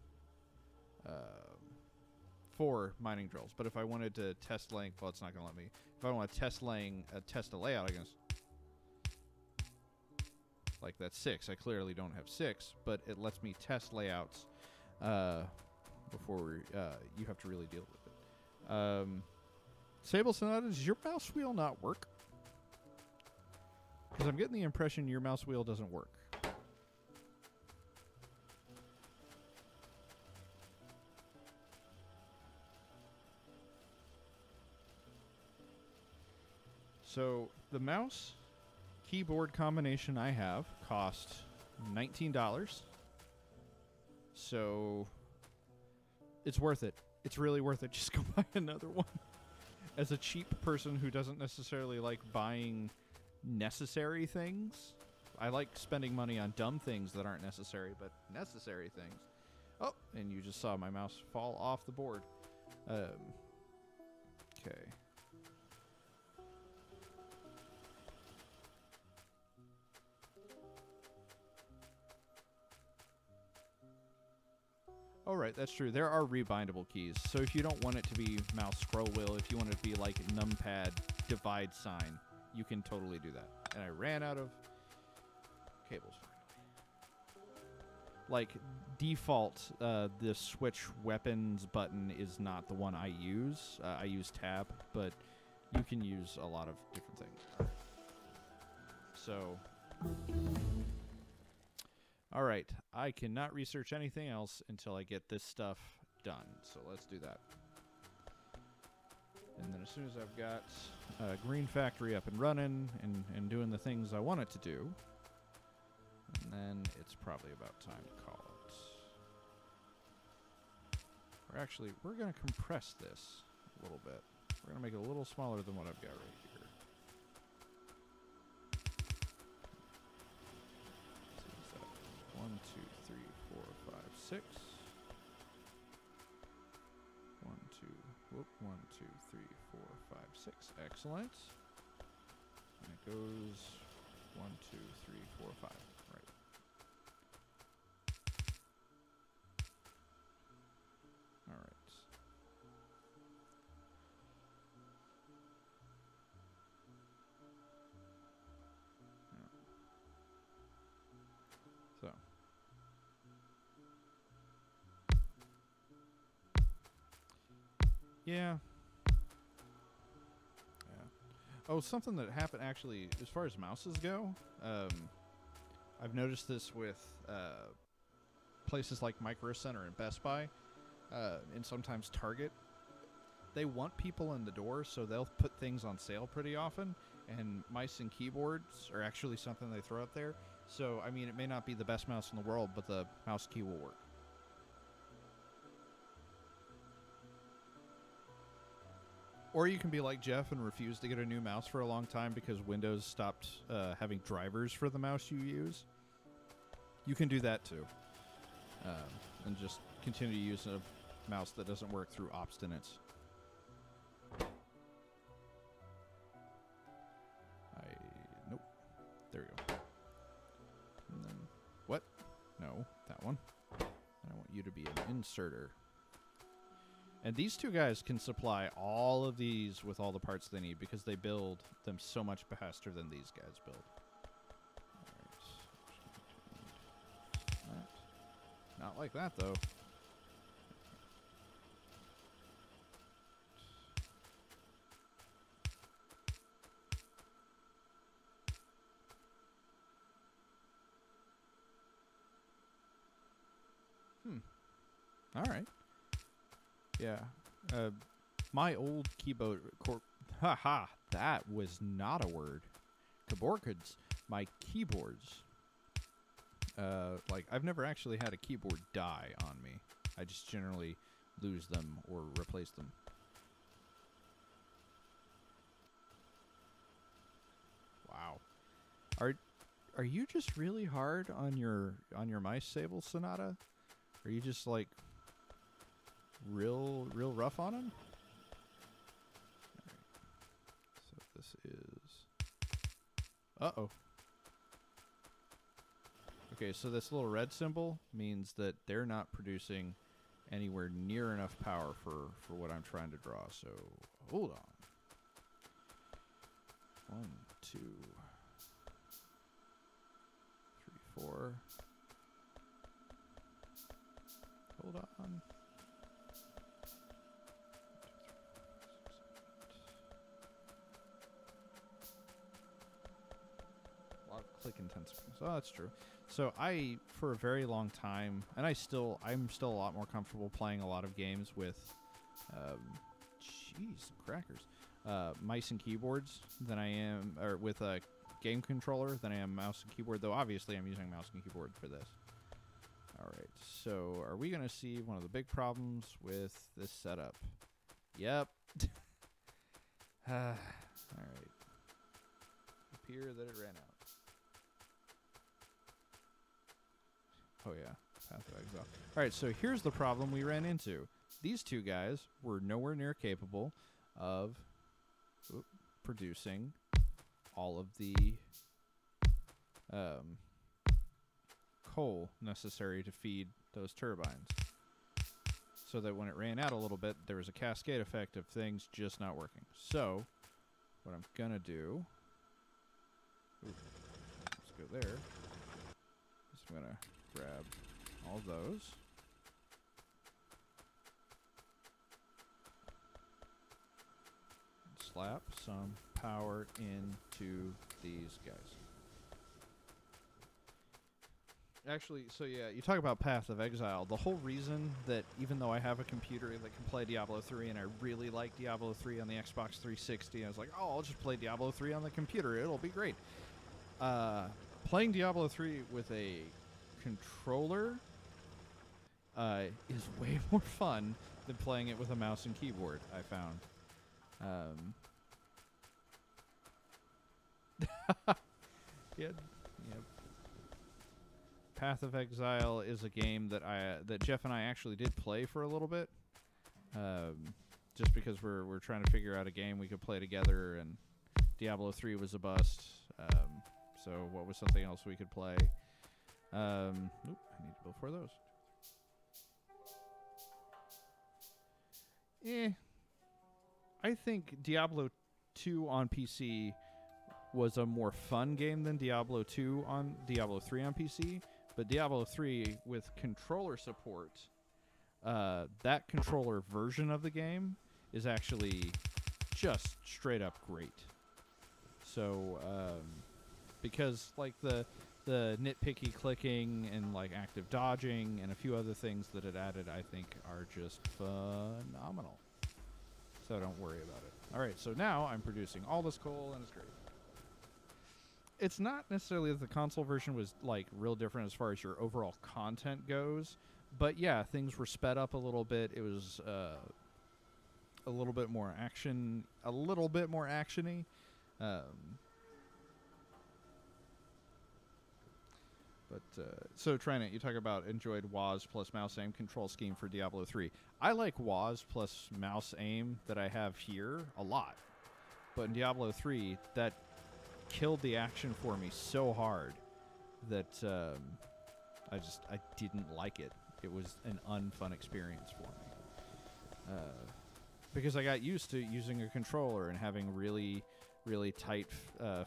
4 mining drills, but if I wanted to test laying, well, it's not going to let me. If I want to test laying, test a layout, I guess, like that's 6. I clearly don't have 6, but it lets me test layouts before you have to really deal with it. Sable Sonata, does your mouse wheel not work? Because I'm getting the impression your mouse wheel doesn't work. So the mouse keyboard combination I have cost $19. So it's worth it. It's really worth it. Just go buy another one. As a cheap person who doesn't necessarily like buying necessary things, I like spending money on dumb things that aren't necessary, but necessary things. Oh, and you just saw my mouse fall off the board. Okay. Oh, right, that's true. There are rebindable keys. So if you don't want it to be mouse scroll wheel, if you want it to be like numpad divide sign, you can totally do that. And I ran out of cables. Like, default, the switch weapons button is not the one I use. I use tab, but you can use a lot of different things. So... all right, I cannot research anything else until I get this stuff done. So let's do that. And then as soon as I've got Green Factory up and running and doing the things I want it to do, and then it's probably about time to call it. We're going to compress this a little bit. We're going to make it a little smaller than what I've got right here. 1, 2, 3, 4, 5, 6. 1, 2, whoop, 1, 2, 3, 4, 5, 6. Excellent. And it goes 1, 2, 3, 4, 5. Right. All right. So. Yeah. Oh, something that happened actually, as far as mouses go, I've noticed this with places like Micro Center and Best Buy, and sometimes Target. They want people in the door, so they'll put things on sale pretty often, and mice and keyboards are actually something they throw up there. So, I mean, it may not be the best mouse in the world, but the mouse key will work. Or you can be like Jeff and refuse to get a new mouse for a long time because Windows stopped having drivers for the mouse you use. You can do that too. and just continue to use a mouse that doesn't work through obstinance. Nope. There we go. And then, what? No, that one. I want you to be an inserter. And these two guys can supply all of these with all the parts they need because they build them so much faster than these guys build. Alright. Not like that, though. Alright. Yeah. My old keyboard... Haha, that was not a word. Keyboards. My keyboards. Like, I've never actually had a keyboard die on me. I just generally lose them or replace them. Wow. Are you just really hard on your mice, Sable Sonata? Are you just like real rough on him? Alright. So this is... Uh-oh. Okay, so this little red symbol means that they're not producing anywhere near enough power for what I'm trying to draw. So, hold on. 1, 2, 3, 4. Hold on. 1, 2, 3, 4, 5, 6, 7. A lot of click intensive. Oh, that's true. So for a very long time, and I'm still a lot more comfortable playing a lot of games with, jeez, crackers, mice and keyboards than I am, or with a game controller than I am mouse and keyboard. Though obviously I'm using mouse and keyboard for this. All right, so are we gonna see one of the big problems with this setup? Yep. All right. Appear that it ran out. Oh yeah, Path of Exile. Alright, so here's the problem we ran into. These two guys were nowhere near capable of producing all of the coal necessary to feed those turbines. So that when it ran out a little bit, there was a cascade effect of things just not working. So, what I'm gonna do... let's go there. Is I'm gonna grab all those. Slap some power into these guys. Actually, so yeah, you talk about Path of Exile. The whole reason that even though I have a computer that can play Diablo 3 and I really like Diablo 3 on the Xbox 360, I was like, oh, I'll just play Diablo 3 on the computer. It'll be great. Playing Diablo 3 with a controller is way more fun than playing it with a mouse and keyboard, I found. Yep. Path of Exile is a game that Jeff and I actually did play for a little bit, just because we're trying to figure out a game we could play together, and Diablo 3 was a bust. So what was something else we could play? Oop, I need to build 4 of those. I think Diablo 2 on PC was a more fun game than Diablo 3 on PC, but Diablo 3 with controller support, that controller version of the game is actually just straight up great. So, because like the nitpicky clicking and like active dodging and a few other things that it added, I think are just phenomenal. So don't worry about it. All right, so now I'm producing all this coal and it's great. It's not necessarily that the console version was like real different as far as your overall content goes, but yeah, things were sped up a little bit. It was a little bit more action, actiony. But But so Trinant, you talk about enjoyed WAS plus mouse aim control scheme for Diablo 3. I like WAS plus mouse aim that I have here a lot, but in Diablo 3, that killed the action for me so hard that I didn't like it. It was an unfun experience for me because I got used to using a controller and having really, really tight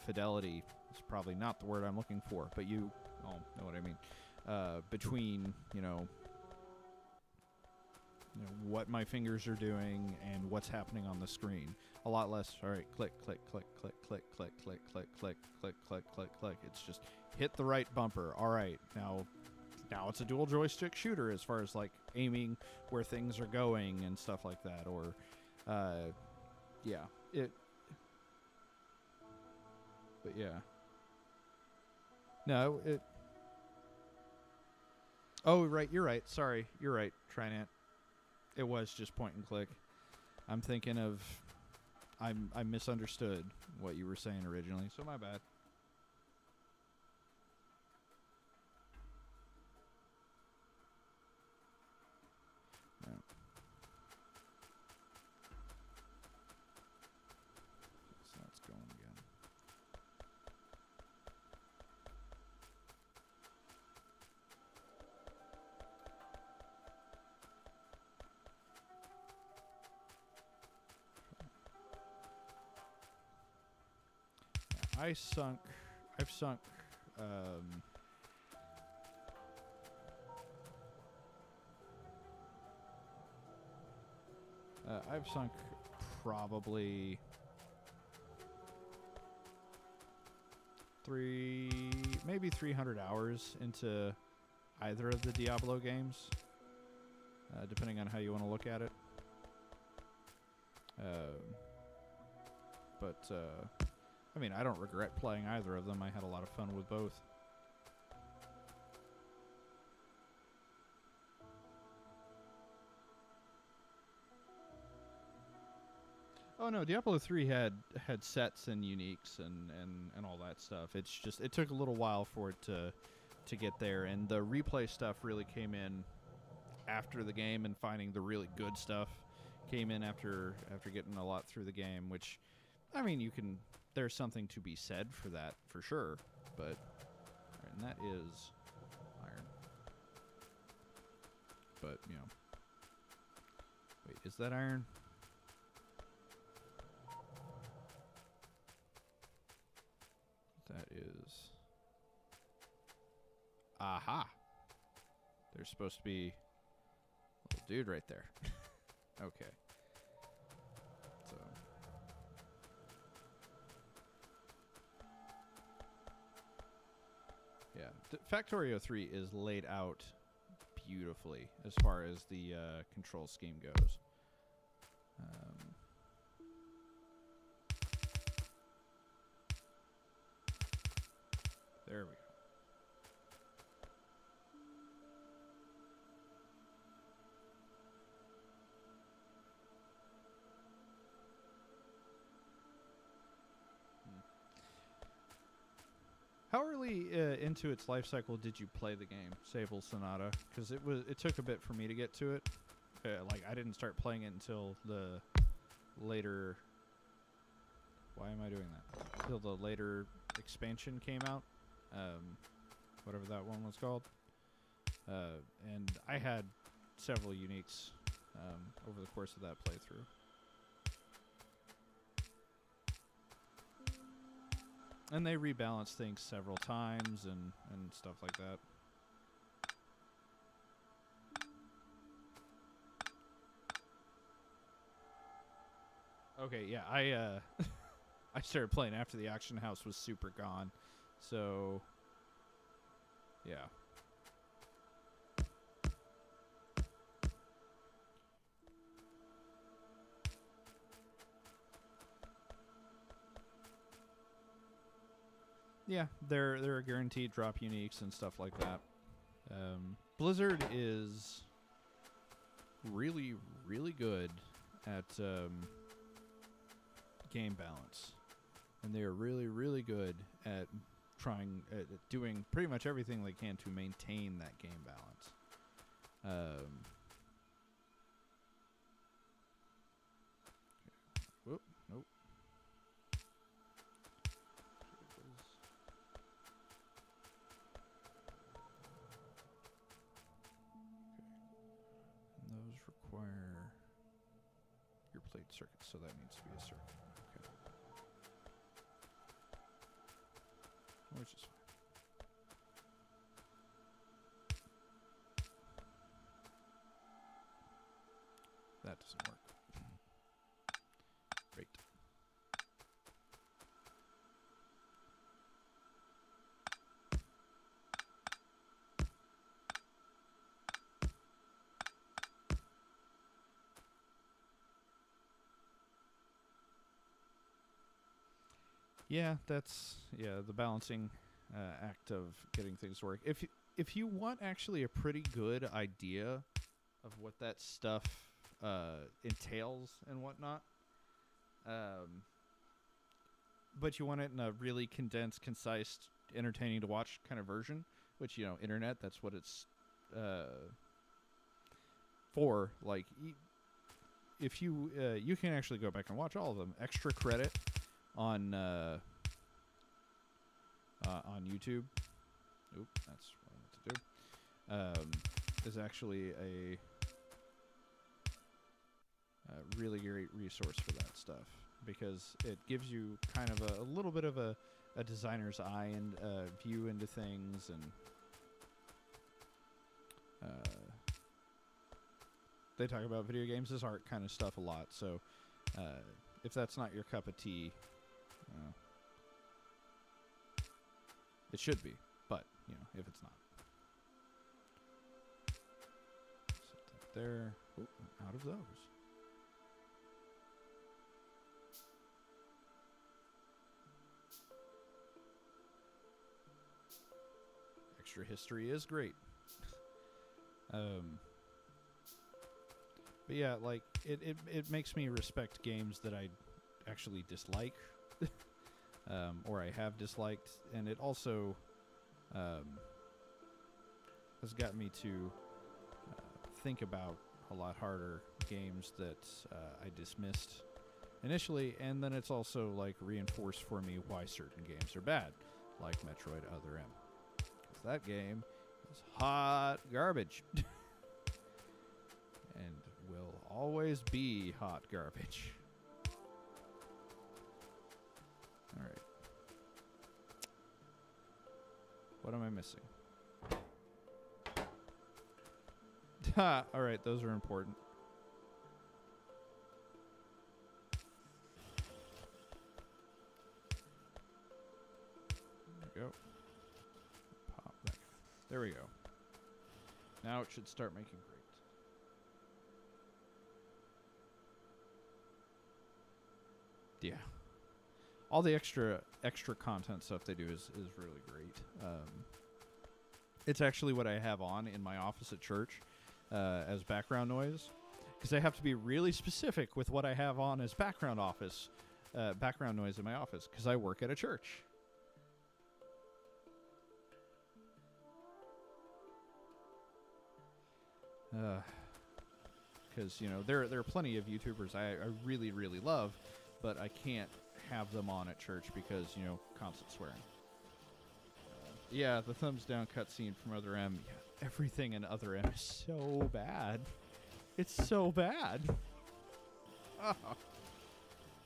fidelity. It's probably not the word I'm looking for, but you all know what I mean. Between what my fingers are doing and what's happening on the screen. A lot less, all right, click, click, click, click, click, click, click, click, click, click, click, click, click. It's just hit the right bumper. All right, now it's a dual joystick shooter as far as like aiming where things are going and stuff like that. Or, yeah, but yeah. No, oh, right, you're right. Sorry, you're right, Trinant. It was just point and click. I'm thinking of... I misunderstood what you were saying originally, so my bad. No. So that's going again. I've sunk I've sunk probably maybe 300 hours into either of the Diablo games, depending on how you want to look at it. But I mean, I don't regret playing either of them. I had a lot of fun with both. Oh no, Diablo 3 had sets and uniques and all that stuff. It's just it took a little while for it to get there, and the replay stuff really came in after the game, and finding the really good stuff came in after getting a lot through the game, which I mean, there's something to be said for that for sure, but and that is iron. But, you know. Wait, is that iron? That is... Aha! There's supposed to be a little dude right there. Okay. So... Yeah. Factorio 3 is laid out beautifully as far as the control scheme goes. There we go. How early into its life cycle did you play the game, Sable Sonata? Because it took a bit for me to get to it. Like I didn't start playing it until the later. Why am I doing that? Until the later expansion came out, whatever that one was called. And I had several uniques over the course of that playthrough. And they rebalanced things several times and stuff like that. Okay, yeah, I started playing after the auction house was super gone. So, yeah. Yeah, there are guaranteed drop uniques and stuff like that. Blizzard is really, really good at game balance. And they are really, really good at trying doing pretty much everything they can to maintain that game balance. Whoop, nope. And those require your plate circuit, so that needs to be a circuit. Okay. Which is fine. That doesn't work. Great. Yeah, that's the balancing act of getting things to work. If you want actually a pretty good idea of what that stuff entails and whatnot, but you want it in a really condensed, concise, entertaining to watch kind of version, which, you know, internet, that's what it's for. Like, if you you can actually go back and watch all of them. Extra credit on YouTube. Oop, that's what I meant to do. Is actually a really great resource for that stuff, because it gives you kind of a little bit of a designer's eye and view into things, and they talk about video games as art kind of stuff a lot. So if that's not your cup of tea, it should be, but you know, if it's not, set that there. Oop, I'm out of those. Extra history is great. But yeah, like it makes me respect games that I actually dislike, or I have disliked, and it also has got me to think about a lot harder games that I dismissed initially, and then it's also like reinforced for me why certain games are bad, like Metroid Other M. That game is hot garbage. And will always be hot garbage. Alright. What am I missing? Ha! Alright, those are important. There we go. There we go. Now it should start making grate. Yeah. All the extra content stuff they do is really great. It's actually what I have on in my office at church as background noise, because I have to be really specific with what I have on as background noise in my office, because I work at a church. Because you know there are plenty of YouTubers I really love, but I can't have them on at church because, you know, constant swearing. Yeah, the thumbs down cutscene from Other M. Yeah, everything in Other M is so bad. It's so bad.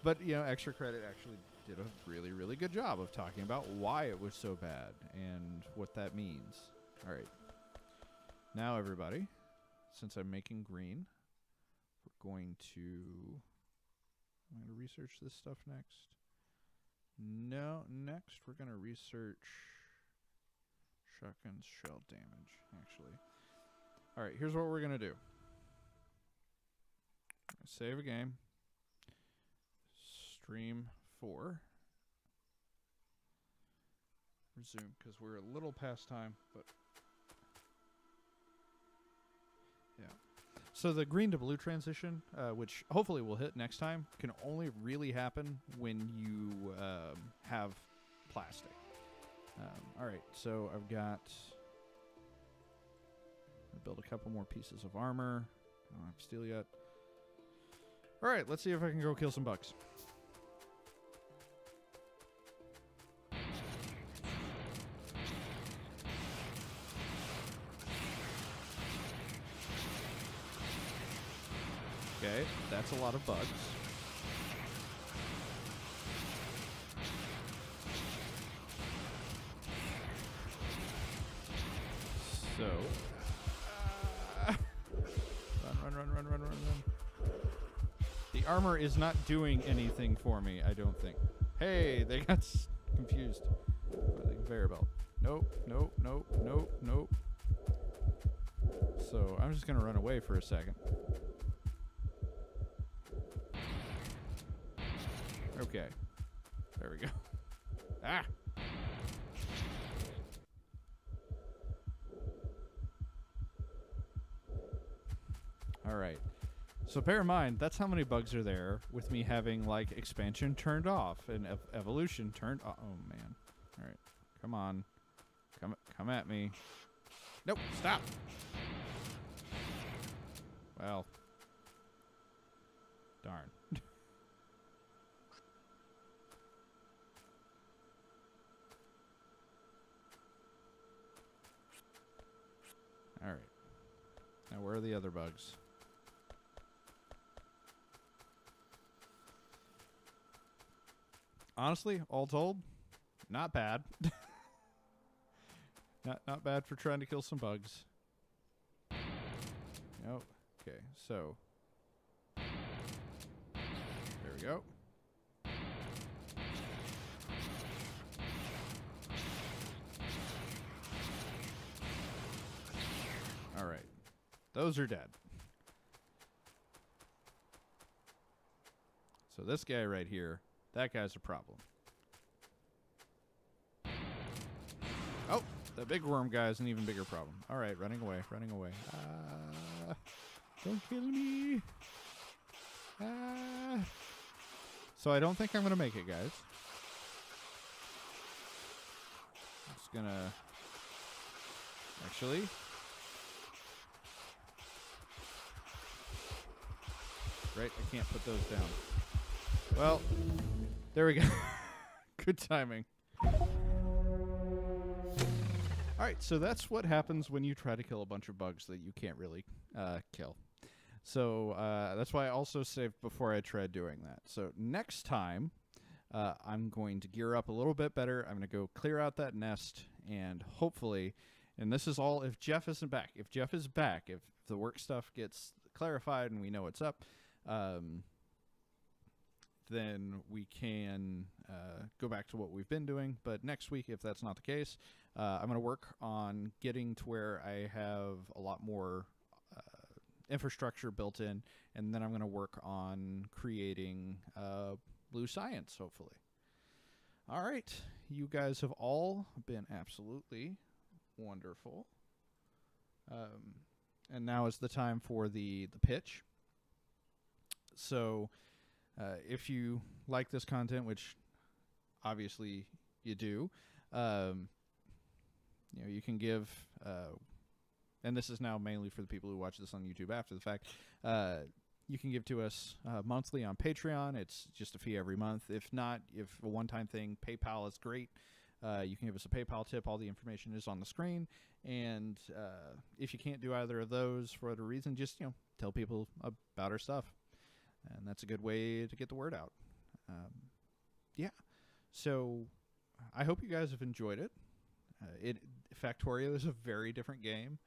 But you know, Extra Credit actually did a really good job of talking about why it was so bad and what that means. All right, now everybody. Since I'm making green, I'm going to research this stuff next. No, next we're going to research shotgun shell damage, actually. All right, here's what we're going to do. Save a game. Stream 4. Resume, because we're a little past time, but... yeah. So the green to blue transition, which hopefully we'll hit next time, can only really happen when you have plastic. All right, so I've got... I build a couple more pieces of armor. I don't have steel yet. All right, let's see if I can go kill some bugs. Okay, that's a lot of bugs. So, run. The armor is not doing anything for me, I don't think. Hey, they got confused. By the conveyor belt. Nope. So, I'm just going to run away for a second. Okay. There we go. Ah! Alright. So bear in mind, that's how many bugs are there with me having, like, expansion turned off and evolution turned off. Oh, man. Alright. Come on. Come at me. Nope. Stop! Well. Darn. Alright. Now, where are the other bugs? Honestly, all told, not bad. Not bad for trying to kill some bugs. Nope. Okay, so there we go. All right. Those are dead. So this guy right here, that guy's a problem. Oh, the big worm guy is an even bigger problem. All right, running away. Don't kill me. So I don't think I'm going to make it, guys. I'm just going to... Actually... Right, I can't put those down. Well, there we go. Good timing. Alright, so that's what happens when you try to kill a bunch of bugs that you can't really kill. So that's why I also saved before I tried doing that. So next time, I'm going to gear up a little bit better. I'm going to go clear out that nest, and hopefully, and this is all if Jeff isn't back. If Jeff is back, if the work stuff gets clarified and we know what's up, then we can go back to what we've been doing. But next week, if that's not the case, I'm going to work on getting to where I have a lot more infrastructure built in, and then I'm going to work on creating blue science, hopefully. All right. You guys have all been absolutely wonderful. And now is the time for the pitch. So if you like this content, which obviously you do, you know, you can give, and this is now mainly for the people who watch this on YouTube after the fact, you can give to us monthly on Patreon. It's just a fee every month. If not, if a one-time thing, PayPal is great. You can give us a PayPal tip. All the information is on the screen. And if you can't do either of those for whatever reason, just, you know, tell people about our stuff. And that's a good way to get the word out. Yeah. So I hope you guys have enjoyed it. Factorio is a very different game.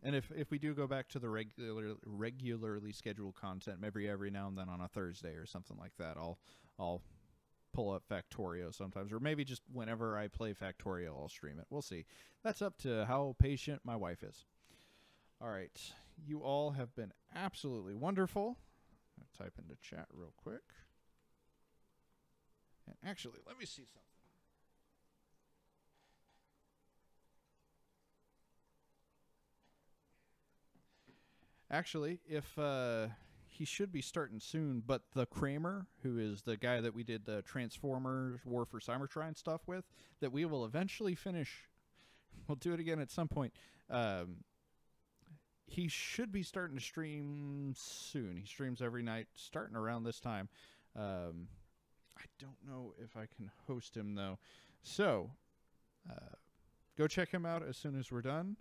And if we do go back to the regularly scheduled content, maybe every now and then on a Thursday or something like that, I'll pull up Factorio sometimes, or maybe just whenever I play Factorio, I'll stream it. We'll see. That's up to how patient my wife is. All right. You all have been absolutely wonderful. I'll type into chat real quick. And actually, let me see something. Actually, if he should be starting soon. But the Kramer, who is the guy that we did the Transformers War for Cybertron stuff with, that we will eventually finish. We'll do it again at some point. He should be starting to stream soon. He streams every night, starting around this time. I don't know if I can host him, though. So, go check him out as soon as we're done,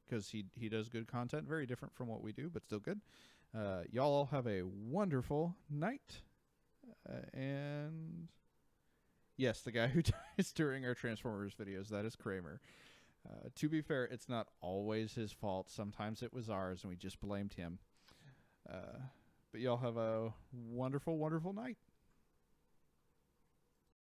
because he does good content. Very different from what we do, but still good. Y'all all have a wonderful night. And, yes, the guy who dies during our Transformers videos, that is Kramer. To be fair, it's not always his fault. Sometimes it was ours, and we just blamed him. But y'all have a wonderful, wonderful night.